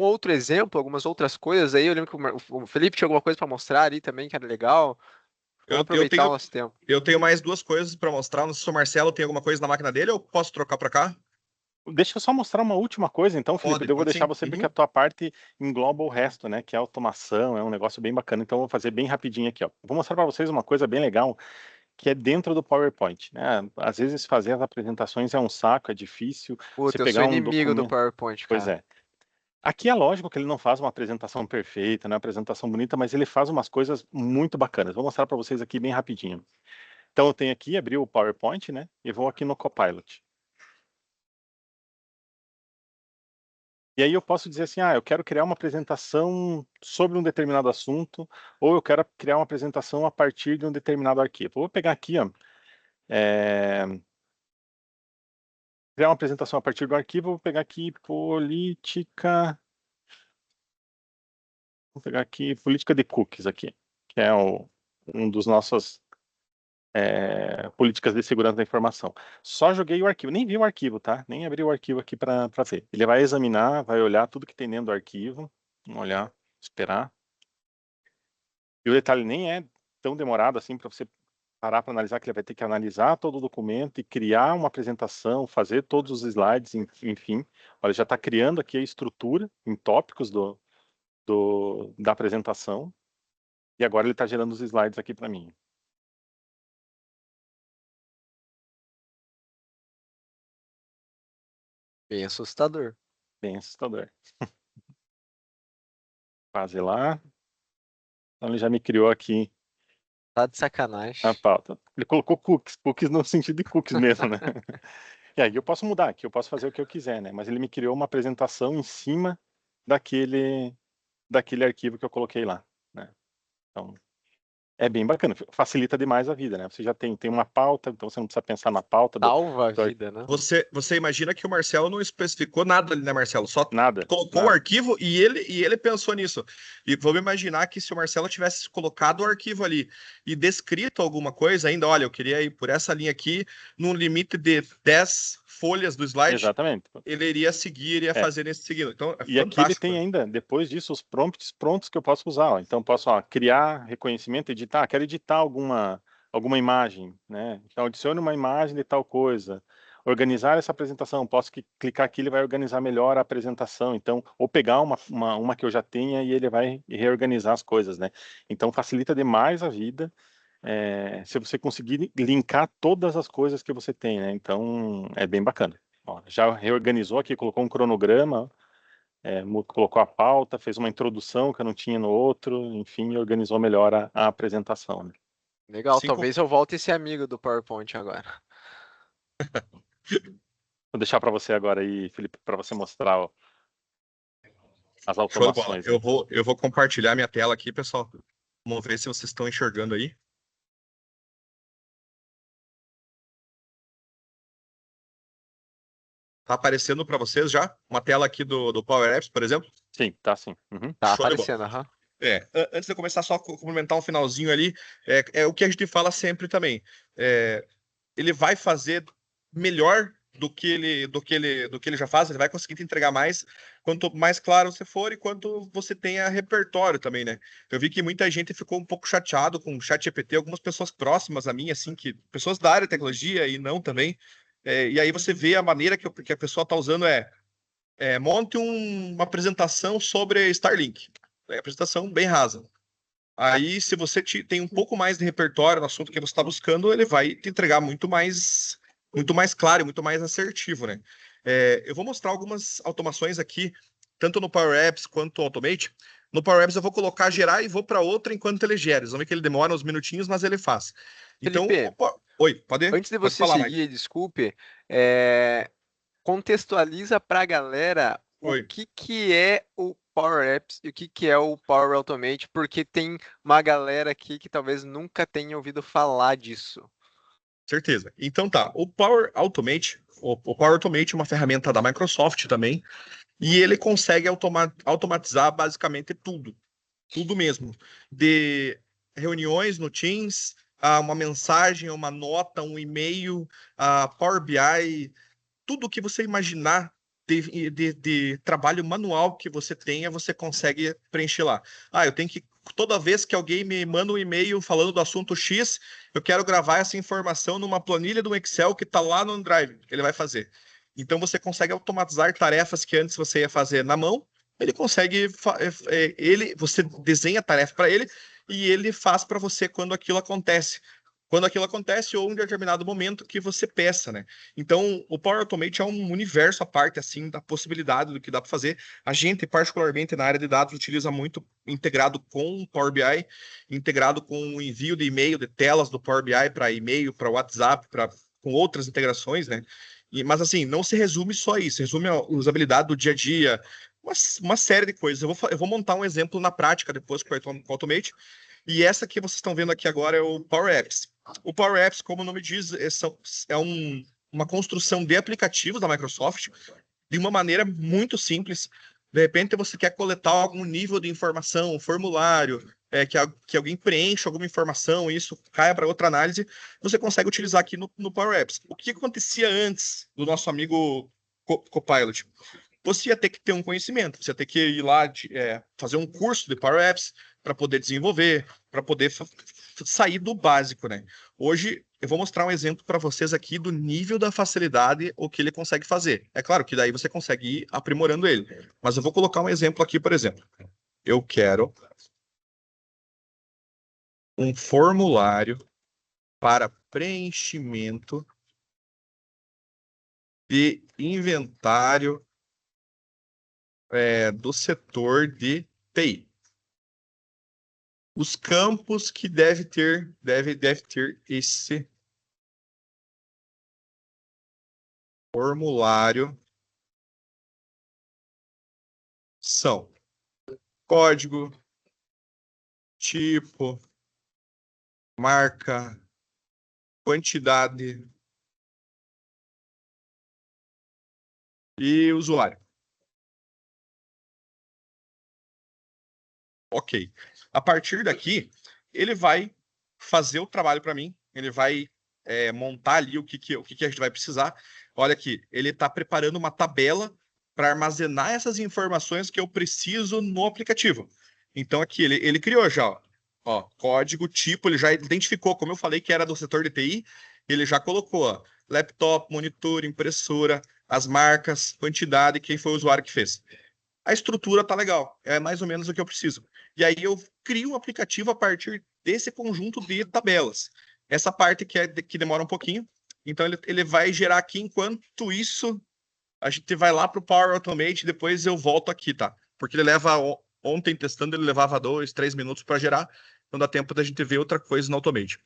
Speaker 2: outro exemplo, algumas outras coisas aí? Eu lembro que o Felipe tinha alguma coisa para mostrar ali também, que era legal. Vamos
Speaker 1: Eu
Speaker 2: aproveitar o
Speaker 1: tenho,
Speaker 2: nosso tempo.
Speaker 1: eu tenho mais duas coisas para mostrar. Não sei se o Marcelo tem alguma coisa na máquina dele ou posso trocar para cá?
Speaker 3: deixa eu só mostrar uma última coisa, então, Felipe.
Speaker 1: Pode,
Speaker 3: Eu vou
Speaker 1: pode
Speaker 3: deixar
Speaker 1: sim.
Speaker 3: você, porque
Speaker 1: Uhum.
Speaker 3: a tua parte engloba o resto, né? Que é automação, é um negócio bem bacana. Então, eu vou fazer bem rapidinho aqui, ó. Vou mostrar para vocês uma coisa bem legal, que é dentro do PowerPoint, né? Às vezes fazer as apresentações é um saco, é difícil. Você
Speaker 2: Puta, eu sou
Speaker 3: pegar um
Speaker 2: inimigo do
Speaker 3: documento.
Speaker 2: PowerPoint,
Speaker 3: Pois
Speaker 2: cara.
Speaker 3: é. Aqui é lógico que ele não faz uma apresentação perfeita, né? Uma apresentação bonita, mas ele faz umas coisas muito bacanas. Vou mostrar para vocês aqui bem rapidinho. Então, eu tenho aqui, abri o PowerPoint, né? E vou aqui no Copilot. E aí eu posso dizer assim, eu quero criar uma apresentação sobre um determinado assunto, ou eu quero criar uma apresentação a partir de um determinado arquivo. Eu vou pegar aqui, ó, criar uma apresentação a partir do arquivo, vou pegar aqui política, vou pegar aqui política de cookies aqui, que é um dos nossos políticas de segurança da informação. Só joguei o arquivo, nem vi o arquivo, tá? Nem abri o arquivo aqui para ver. Ele vai examinar, vai olhar tudo que tem dentro do arquivo, vamos olhar, esperar. E o detalhe nem é tão demorado assim para você parar para analisar, que ele vai ter que analisar todo o documento e criar uma apresentação, fazer todos os slides, enfim. Olha, já está criando aqui a estrutura em tópicos da apresentação. E agora ele está gerando os slides aqui para mim.
Speaker 2: Bem assustador.
Speaker 3: Bem assustador. Quase lá. Então ele já me criou aqui
Speaker 2: Tá de sacanagem.
Speaker 3: a pauta. Ele colocou cookies no sentido de cookies mesmo, né? E aí eu posso mudar aqui, eu posso fazer o que eu quiser, né? Mas ele me criou uma apresentação em cima daquele arquivo que eu coloquei lá, né? Então, é bem bacana, facilita demais a vida, né? Você já tem uma pauta, então você não precisa pensar na pauta
Speaker 2: Salva a vida, né?
Speaker 1: Você imagina que o Marcelo não especificou nada ali, né, Marcelo? Só
Speaker 3: nada,
Speaker 1: colocou o
Speaker 3: nada.
Speaker 1: arquivo e ele pensou nisso. E vamos imaginar que se o Marcelo tivesse colocado o arquivo ali e descrito alguma coisa ainda, olha, eu queria ir por essa linha aqui, num limite de 10 folhas do slide,
Speaker 3: Exatamente.
Speaker 1: ele iria seguir, iria
Speaker 3: É.
Speaker 1: fazer nesse seguido. Então, é
Speaker 3: E aqui ele
Speaker 1: fantástico.
Speaker 3: tem ainda, depois disso, os prompts prontos que eu posso usar. Ó. Então, posso criar reconhecimento, editar. Quero editar alguma imagem, né? Então, adicione uma imagem de tal coisa. Organizar essa apresentação. Posso clicar aqui, ele vai organizar melhor a apresentação. Então, ou pegar uma que eu já tenha e ele vai reorganizar as coisas, né? Então, facilita demais a vida. Se você conseguir linkar todas as coisas que você tem, né? Então, é bem bacana. Ó, já reorganizou aqui, colocou um cronograma, colocou a pauta, fez uma introdução que eu não tinha no outro, enfim, organizou melhor a apresentação, né?
Speaker 2: Legal,
Speaker 1: Cinco,
Speaker 2: talvez eu volte esse amigo do PowerPoint agora.
Speaker 3: Vou deixar para você agora aí, Felipe, para você mostrar as
Speaker 1: show de bola.
Speaker 3: automações.
Speaker 1: Eu vou compartilhar minha tela aqui, pessoal. Vamos ver se vocês estão enxergando aí. Tá aparecendo para vocês já? Uma tela aqui do Power Apps, por exemplo?
Speaker 3: Sim, tá sim. Uhum.
Speaker 2: Tá
Speaker 1: Show de bola.
Speaker 2: aparecendo, aham.
Speaker 1: Antes de eu começar, só complementar um finalzinho ali, é o que a gente fala sempre também. Ele vai fazer melhor do que ele já faz, ele vai conseguir te entregar mais, quanto mais claro você for e quanto você tenha repertório também, né? Eu vi que muita gente ficou um pouco chateado com o ChatGPT, algumas pessoas próximas a mim, assim, pessoas da área de tecnologia e não também. E aí você vê a maneira que a pessoa está usando monte uma apresentação sobre Starlink. Apresentação bem rasa. Aí, se você tem um pouco mais de repertório no assunto que você está buscando, ele vai te entregar muito mais claro, muito mais assertivo, né? Eu vou mostrar algumas automações aqui, tanto no Power Apps quanto no Automate. No Power Apps eu vou colocar gerar e vou para outra enquanto ele gera. Vocês vão ver que ele demora uns minutinhos, mas ele faz. Então,
Speaker 2: Felipe,
Speaker 1: oi, pode
Speaker 2: antes de você
Speaker 1: falar, Mike.
Speaker 2: seguir, desculpe, contextualiza para a galera o
Speaker 1: Oi.
Speaker 2: que é o Power Apps e o que é o Power Automate, porque tem uma galera aqui que talvez nunca tenha ouvido falar disso.
Speaker 1: Certeza. Então tá, o Power Automate, o Power Automate é uma ferramenta da Microsoft também, e ele consegue automatizar basicamente tudo mesmo, de reuniões no Teams, a uma mensagem, uma nota, um e-mail, a Power BI, tudo que você imaginar de trabalho manual que você tenha, você consegue preencher lá. Eu tenho que, toda vez que alguém me manda um e-mail falando do assunto X, eu quero gravar essa informação numa planilha do Excel que está lá no Drive, que ele vai fazer. Então você consegue automatizar tarefas que antes você ia fazer na mão, ele consegue, você desenha a tarefa para ele e ele faz para você quando aquilo acontece. Quando aquilo acontece ou em determinado momento que você peça, né? Então, o Power Automate é um universo à parte, assim, da possibilidade do que dá para fazer. A gente, particularmente na área de dados, utiliza muito integrado com o Power BI, integrado com o envio de e-mail, de telas do Power BI para e-mail, para WhatsApp, com outras integrações, né? Mas, assim, não se resume só a isso, resume a usabilidade do dia a dia, uma série de coisas. Eu vou montar um exemplo na prática depois com o Automate, e essa que vocês estão vendo aqui agora é o Power Apps. O Power Apps, como o nome diz, uma construção de aplicativos da Microsoft de uma maneira muito simples. De repente, você quer coletar algum nível de informação, um formulário, que alguém preencha alguma informação e isso caia para outra análise, você consegue utilizar aqui no Power Apps. O que acontecia antes do nosso amigo Copilot? Você ia ter que ter um conhecimento, você ia ter que ir lá fazer um curso de Power Apps para poder desenvolver, para poder sair do básico, né? Hoje eu vou mostrar um exemplo para vocês aqui do nível da facilidade o que ele consegue fazer. É claro que daí você consegue ir aprimorando ele, mas eu vou colocar um exemplo aqui, por exemplo. Eu quero um formulário para preenchimento de inventário do setor de TI. Os campos que deve ter esse formulário são código, tipo, marca, quantidade e usuário. Ok. A partir daqui, ele vai fazer o trabalho para mim, ele vai montar ali o que a gente vai precisar. Olha aqui, ele está preparando uma tabela para armazenar essas informações que eu preciso no aplicativo. Então aqui, ele criou já, ó, código, tipo, ele já identificou, como eu falei que era do setor de TI, ele já colocou, ó, laptop, monitor, impressora, as marcas, quantidade, quem foi o usuário que fez. A estrutura tá legal, é mais ou menos o que eu preciso. E aí eu crio um aplicativo a partir desse conjunto de tabelas. Essa parte que demora um pouquinho, então ele vai gerar aqui, enquanto isso, a gente vai lá para o Power Automate, depois eu volto aqui, tá? Porque ele leva, ontem testando, ele levava 2, 3 minutos para gerar, então dá tempo da gente ver outra coisa no Automate.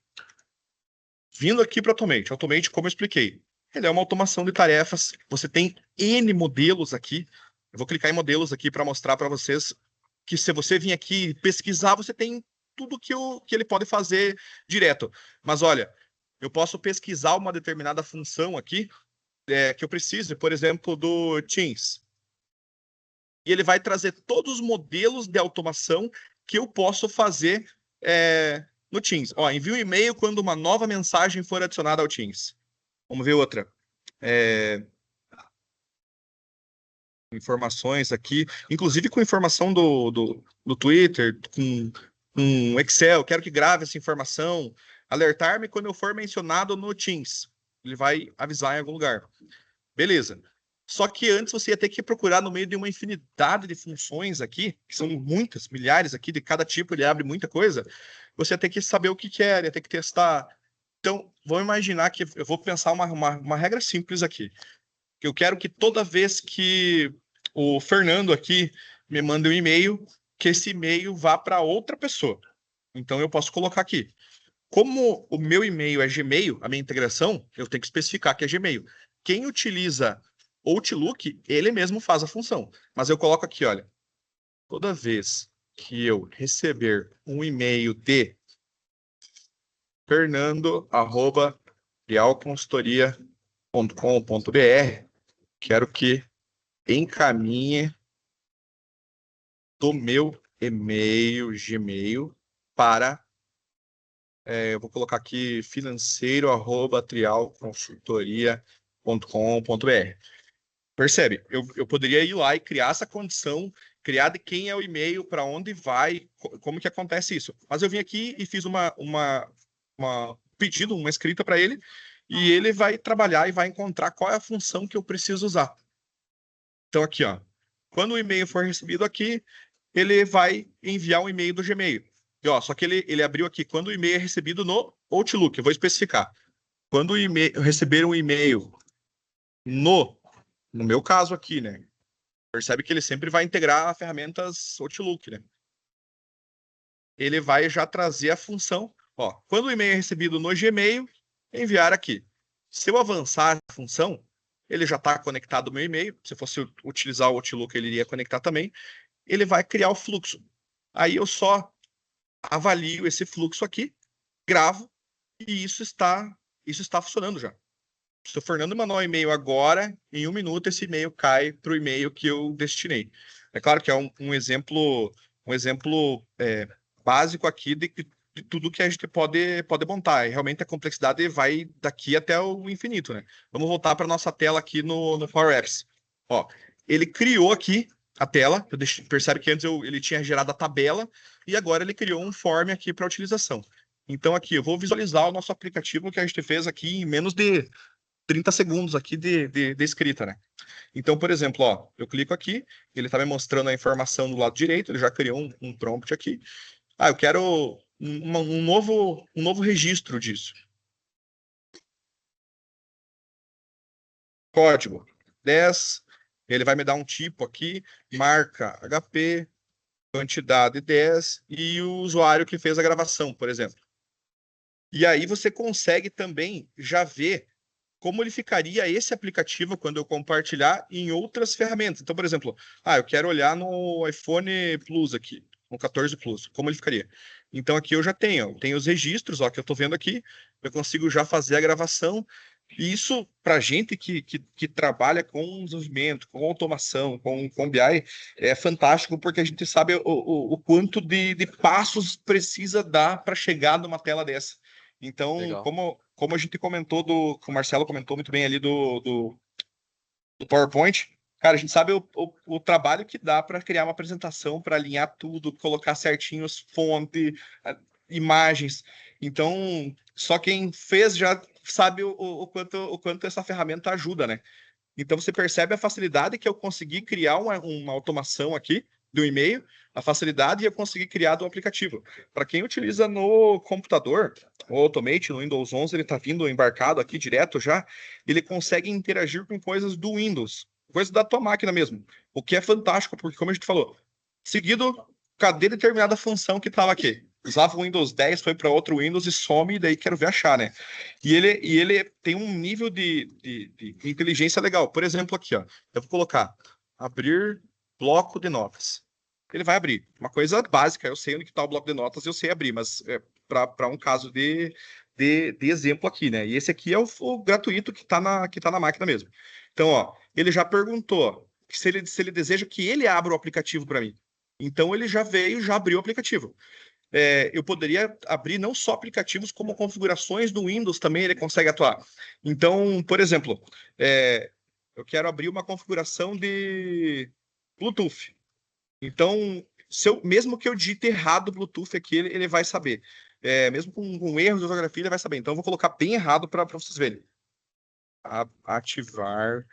Speaker 1: Vindo aqui para o Automate, como eu expliquei, ele é uma automação de tarefas, você tem N modelos aqui, eu vou clicar em modelos aqui para mostrar para vocês que se você vir aqui pesquisar, você tem tudo que ele pode fazer direto. Mas olha, eu posso pesquisar uma determinada função aqui que eu preciso, por exemplo, do Teams. E ele vai trazer todos os modelos de automação que eu posso fazer no Teams. Ó, envia um e-mail quando uma nova mensagem for adicionada ao Teams. Vamos ver outra. Informações aqui, inclusive com informação do Twitter, com Excel, quero que grave essa informação, alertar-me quando eu for mencionado no Teams. Ele vai avisar em algum lugar. Beleza. Só que antes você ia ter que procurar no meio de uma infinidade de funções aqui, que são muitas, milhares aqui, de cada tipo ele abre muita coisa. Você ia ter que saber o que quer, ia ter que testar. Então, vamos imaginar que eu vou pensar uma regra simples aqui. Eu quero que toda vez que o Fernando aqui me manda um e-mail, que esse e-mail vá para outra pessoa. Então, eu posso colocar aqui. Como o meu e-mail é Gmail, a minha integração, eu tenho que especificar que é Gmail. Quem utiliza Outlook, ele mesmo faz a função. Mas eu coloco aqui, olha, toda vez que eu receber um e-mail de fernando@realconsultoria.com.br, quero que encaminhe do meu e-mail Gmail para, eu vou colocar aqui financeiro@trialconsultoria.com.br. Percebe? Eu poderia ir lá e criar essa condição, criar de quem é o e-mail, para onde vai, como que acontece isso. Mas eu vim aqui e fiz uma pedido, uma escrita para ele, e ele vai trabalhar e vai encontrar qual é a função que eu preciso usar. Então aqui, ó, quando o e-mail for recebido aqui, ele vai enviar um e-mail do Gmail. E, ó, só que ele abriu aqui, quando o e-mail é recebido no Outlook, eu vou especificar. Quando o e-mail, eu receber um e-mail no meu caso aqui, né? Percebe que ele sempre vai integrar ferramentas Outlook, né? Ele vai já trazer a função. Ó, quando o e-mail é recebido no Gmail, enviar aqui. Se eu avançar a função, ele já está conectado ao meu e-mail. Se fosse utilizar o Outlook, ele iria conectar também. Ele vai criar o fluxo. Aí eu só avalio esse fluxo aqui, gravo, e isso está funcionando já. Se o Fernando mandar um e-mail agora, em 1 minuto esse e-mail cai para o e-mail que eu destinei. É claro que é um exemplo básico aqui de tudo que a gente pode montar. E realmente a complexidade vai daqui até o infinito, né? Vamos voltar para nossa tela aqui no Power Apps. Ó, ele criou aqui a tela, percebe que antes ele tinha gerado a tabela e agora ele criou um form aqui para utilização. Então aqui eu vou visualizar o nosso aplicativo que a gente fez aqui em menos de 30 segundos aqui de escrita, né? Então, por exemplo, ó, eu clico aqui, ele está me mostrando a informação do lado direito, ele já criou um prompt aqui. Ah, eu quero um novo registro disso. Código 10, ele vai me dar um tipo aqui, marca HP, quantidade 10 e o usuário que fez a gravação, por exemplo. E aí você consegue também já ver como ele ficaria esse aplicativo quando eu compartilhar em outras ferramentas. Então, por exemplo, eu quero olhar no iPhone Plus aqui, no 14 Plus, como ele ficaria. Então aqui eu já tenho os registros, ó, que eu estou vendo aqui, eu consigo já fazer a gravação. E isso, para gente que trabalha com desenvolvimento, com automação, com BI, é fantástico, porque a gente sabe o quanto de passos precisa dar para chegar numa tela dessa. Então,
Speaker 2: Legal.
Speaker 1: como a gente comentou, que o Marcelo comentou muito bem ali do PowerPoint, cara, a gente sabe o trabalho que dá para criar uma apresentação, para alinhar tudo, colocar certinho as fontes, imagens. Então, só quem fez já sabe o quanto essa ferramenta ajuda, né? Então você percebe a facilidade que eu consegui criar uma automação aqui do e-mail, a facilidade e eu consegui criar do aplicativo. Para quem utiliza no computador, o Automate no Windows 11, ele está vindo embarcado aqui direto já, ele consegue interagir com coisas do Windows, coisas da tua máquina mesmo, o que é fantástico, porque como a gente falou, seguido, cadê determinada função que estava aqui? Usava o Windows 10, foi para outro Windows e some, e daí quero ver achar, né? E ele tem um nível de inteligência legal. Por exemplo, aqui, ó, eu vou colocar abrir bloco de notas. Ele vai abrir. Uma coisa básica, eu sei onde está o bloco de notas, eu sei abrir, mas para um caso de exemplo aqui, né? E esse aqui é o gratuito que tá na máquina mesmo. Então, ó, ele já perguntou se ele deseja que ele abra o aplicativo para mim. Então, ele já veio, já abriu o aplicativo. Eu poderia abrir não só aplicativos, como configurações do Windows também ele consegue atuar. Então, por exemplo, eu quero abrir uma configuração de Bluetooth. Então, mesmo que eu digite errado Bluetooth aqui, ele vai saber. Mesmo com erros de ortografia, ele vai saber. Então, eu vou colocar bem errado para vocês verem. Ativar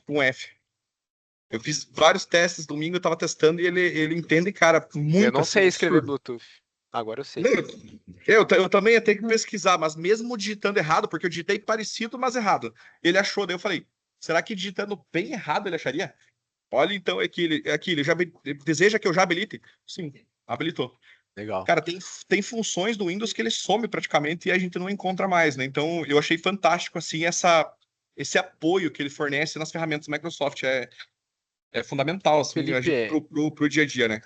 Speaker 1: com F. Eu fiz vários testes domingo, eu tava testando e ele entende, cara, muito
Speaker 2: Eu não
Speaker 1: assim,
Speaker 2: sei escrever
Speaker 1: absurdo.
Speaker 2: Bluetooth. Agora eu sei.
Speaker 1: Não, eu também ia ter que pesquisar, mas mesmo digitando errado, porque eu digitei parecido, mas errado. Ele achou, daí eu falei, será que digitando bem errado ele acharia? Olha, então, ele já deseja que eu já habilite? Sim, habilitou.
Speaker 2: Legal.
Speaker 1: Cara, tem funções do Windows que ele some praticamente e a gente não encontra mais, né? Então, eu achei fantástico, assim, esse apoio que ele fornece nas ferramentas Microsoft. É fundamental, assim, a gente,
Speaker 2: Felipe,
Speaker 1: pro dia a dia, né?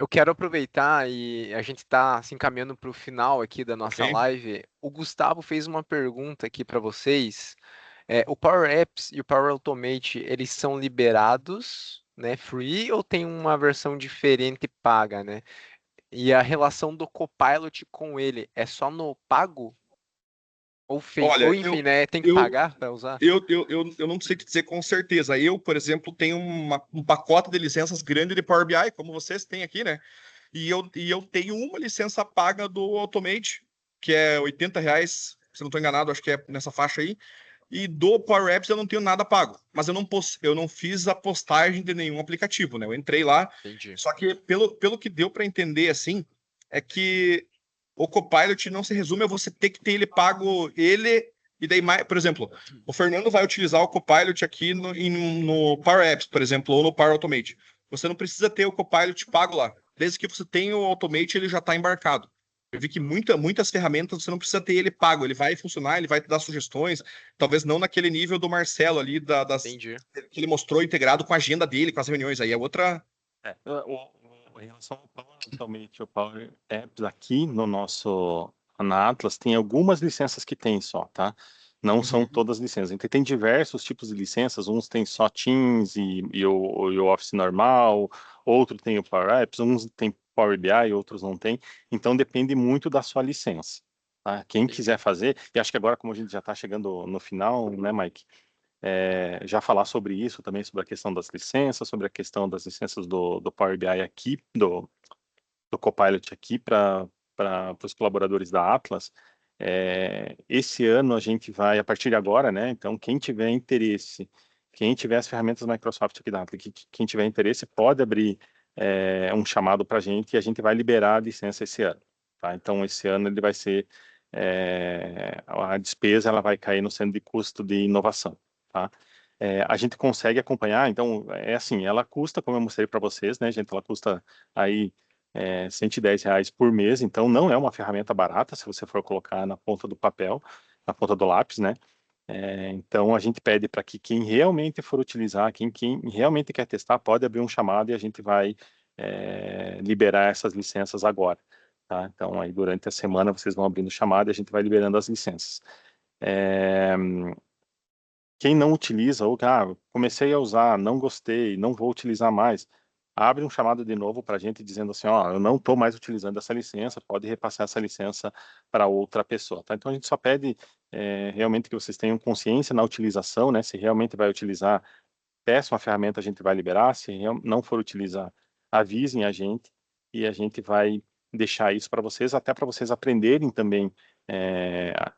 Speaker 2: eu quero aproveitar e a gente está se encaminhando para o final aqui da
Speaker 1: Ok?
Speaker 2: nossa live. O Gustavo fez uma pergunta aqui para vocês. O Power Apps e o Power Automate, eles são liberados, né, free, ou tem uma versão diferente paga, né? E a relação do Copilot com ele é só no pago? Ou
Speaker 1: Olha,
Speaker 2: enfim, né, tem que
Speaker 1: eu,
Speaker 2: pagar para usar?
Speaker 1: eu não sei te dizer com certeza. Eu, por exemplo, tenho um pacote de licenças grande de Power BI, como vocês têm aqui, né? E eu tenho uma licença paga do Automate, que é R$ 80, se não estou enganado, acho que é nessa faixa aí. E do Power Apps eu não tenho nada pago. Mas eu não fiz a postagem de nenhum aplicativo, né? Eu entrei lá.
Speaker 2: Entendi.
Speaker 1: Só que pelo que deu para entender, assim, é que o Copilot não se resume a você ter que ter ele pago, e daí mais, por exemplo, o Fernando vai utilizar o Copilot aqui no Power Apps, por exemplo, ou no Power Automate. Você não precisa ter o Copilot pago lá. Desde que você tenha o Automate, ele já está embarcado. Eu vi que muitas ferramentas você não precisa ter ele pago, ele vai funcionar, ele vai te dar sugestões, talvez não naquele nível do Marcelo ali,
Speaker 2: Entendi.
Speaker 1: que ele mostrou integrado com a agenda dele, com as reuniões, aí é outra.
Speaker 3: Em relação ao Power Automate, o Power Apps aqui no nosso na Atlas tem algumas licenças que tem só, tá? Não são
Speaker 1: Uhum.
Speaker 3: todas licenças. Então tem diversos tipos de licenças, uns tem só Teams e o Office normal, outro tem o Power Apps, uns tem Power BI, outros não tem. Então depende muito da sua licença. Tá? Quem quiser
Speaker 2: Entendi.
Speaker 3: fazer, e acho que agora, como a gente já está chegando no final, né, Mike? Já falar sobre isso também, sobre a questão das licenças, sobre a questão das licenças do Power BI aqui, do Copilot aqui para os colaboradores da Atlas. Esse ano a gente vai, a partir de agora, né? Então, quem tiver interesse, quem tiver as ferramentas Microsoft aqui da Atlas, quem tiver interesse, pode abrir um chamado para a gente e a gente vai liberar a licença esse ano. Tá? Então, esse ano ele vai ser, a despesa ela vai cair no centro de custo de inovação. Tá? A gente consegue acompanhar, então, assim, ela custa, como eu mostrei para vocês, né, gente, ela custa aí R$ 110 por mês, então não é uma ferramenta barata, se você for colocar na ponta do papel, na ponta do lápis, né, então a gente pede para que quem realmente for utilizar, quem realmente quer testar, pode abrir um chamado e a gente vai liberar essas licenças agora, tá? Então aí durante a semana vocês vão abrindo chamado e a gente vai liberando as licenças. Quem não utiliza, ou comecei a usar, não gostei, não vou utilizar mais, abre um chamado de novo para a gente dizendo assim, ó, eu não estou mais utilizando essa licença, pode repassar essa licença para outra pessoa, tá? Então a gente só pede realmente que vocês tenham consciência na utilização, né? Se realmente vai utilizar, peça uma ferramenta, a gente vai liberar, se não for utilizar, avisem a gente e a gente vai deixar isso para vocês, até para vocês aprenderem também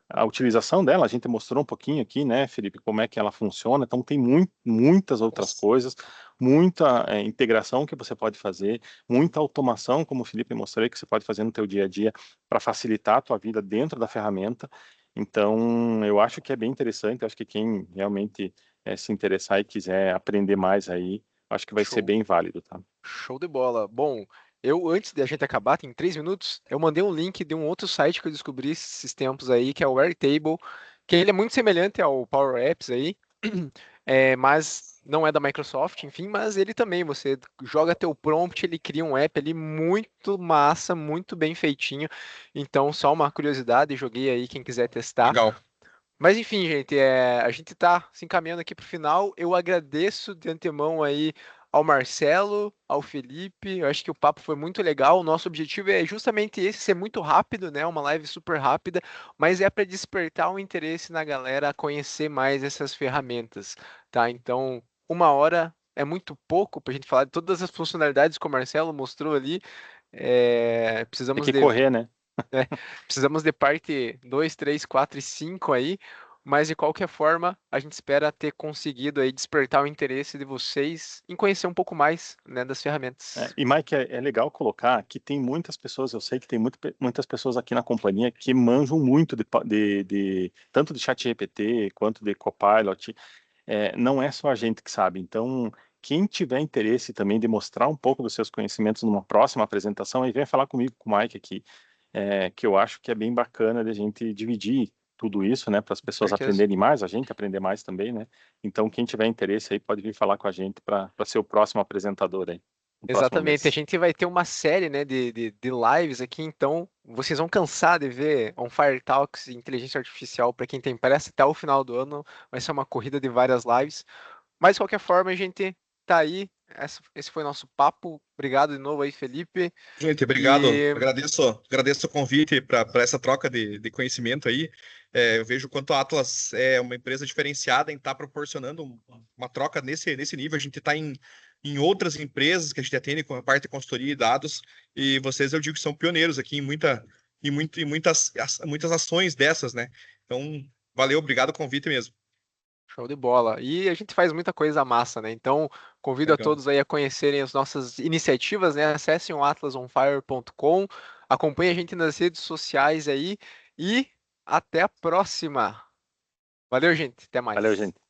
Speaker 3: a utilização dela. A gente mostrou um pouquinho aqui, né, Felipe, como é que ela funciona. Então tem muitas outras coisas, muita integração que você pode fazer, muita automação, como o Felipe mostrou, que você pode fazer no teu dia a dia para facilitar a tua vida dentro da ferramenta. Então, eu acho que é bem interessante. Eu acho que quem realmente se interessar e quiser aprender mais aí, acho que vai ser
Speaker 2: Show.
Speaker 3: bem válido, tá?
Speaker 2: Show de bola. Bom, antes de a gente acabar, tem 3 minutos, eu mandei um link de um outro site que eu descobri esses tempos aí, que é o Airtable, que ele é muito semelhante ao Power Apps aí, mas não é da Microsoft, enfim, mas ele também, você joga teu prompt, ele cria um app ali muito massa, muito bem feitinho. Então, só uma curiosidade, joguei aí, quem quiser testar.
Speaker 1: Legal.
Speaker 2: Mas enfim, gente, a gente está se encaminhando aqui para o final. Eu agradeço de antemão aí ao Marcelo, ao Felipe. Eu acho que o papo foi muito legal. O nosso objetivo é justamente esse, ser muito rápido, né? Uma live super rápida, mas é para despertar o interesse na galera a conhecer mais essas ferramentas, tá? Então, 1 hora é muito pouco para a gente falar de todas as funcionalidades que o Marcelo mostrou ali.
Speaker 3: Tem
Speaker 2: Precisamos
Speaker 3: que
Speaker 2: de
Speaker 3: correr, né?
Speaker 2: Precisamos de parte 2, 3, 4 e 5 aí, Mas de qualquer forma, a gente espera ter conseguido aí despertar o interesse de vocês em conhecer um pouco mais, né, das ferramentas.
Speaker 3: E Mike, é legal colocar que tem muitas pessoas, eu sei que tem muitas pessoas aqui na companhia que manjam muito tanto de ChatGPT quanto de Copilot. Não é só a gente que sabe. Então, quem tiver interesse também de mostrar um pouco dos seus conhecimentos numa próxima apresentação, aí vem falar comigo, com o Mike aqui, que eu acho que é bem bacana de a gente dividir tudo isso, né, para as pessoas
Speaker 2: Certeza.
Speaker 3: aprenderem mais, a gente aprender mais também, né? Então, quem tiver interesse aí pode vir falar com a gente para ser o próximo apresentador aí. No próximo
Speaker 2: Exatamente, a
Speaker 3: mês.
Speaker 2: gente vai ter uma série, né, de lives aqui, então vocês vão cansar de ver On Fire Talks e inteligência artificial para quem tem pressa até o final do ano, vai ser uma corrida de várias lives, mas de qualquer forma a gente tá aí, esse foi o nosso papo, obrigado de novo aí, Felipe,
Speaker 1: Gente, obrigado.
Speaker 2: e
Speaker 1: Agradeço o convite para essa troca de conhecimento aí. Eu vejo o quanto a Atlas é uma empresa diferenciada em estar proporcionando uma troca nesse nível. A gente está em outras empresas que a gente atende com a parte de consultoria e dados, e vocês, eu digo que são pioneiros aqui em muitas ações dessas, né? Então, valeu, obrigado o convite mesmo.
Speaker 2: show de bola. E a gente faz muita coisa massa, né? Então, convido a
Speaker 1: Legal.
Speaker 2: todos aí a conhecerem as nossas iniciativas, né? Acessem o atlasonfire.com, acompanhem a gente nas redes sociais aí e até a próxima. Valeu, gente. Até
Speaker 3: Valeu,
Speaker 2: mais.
Speaker 3: gente.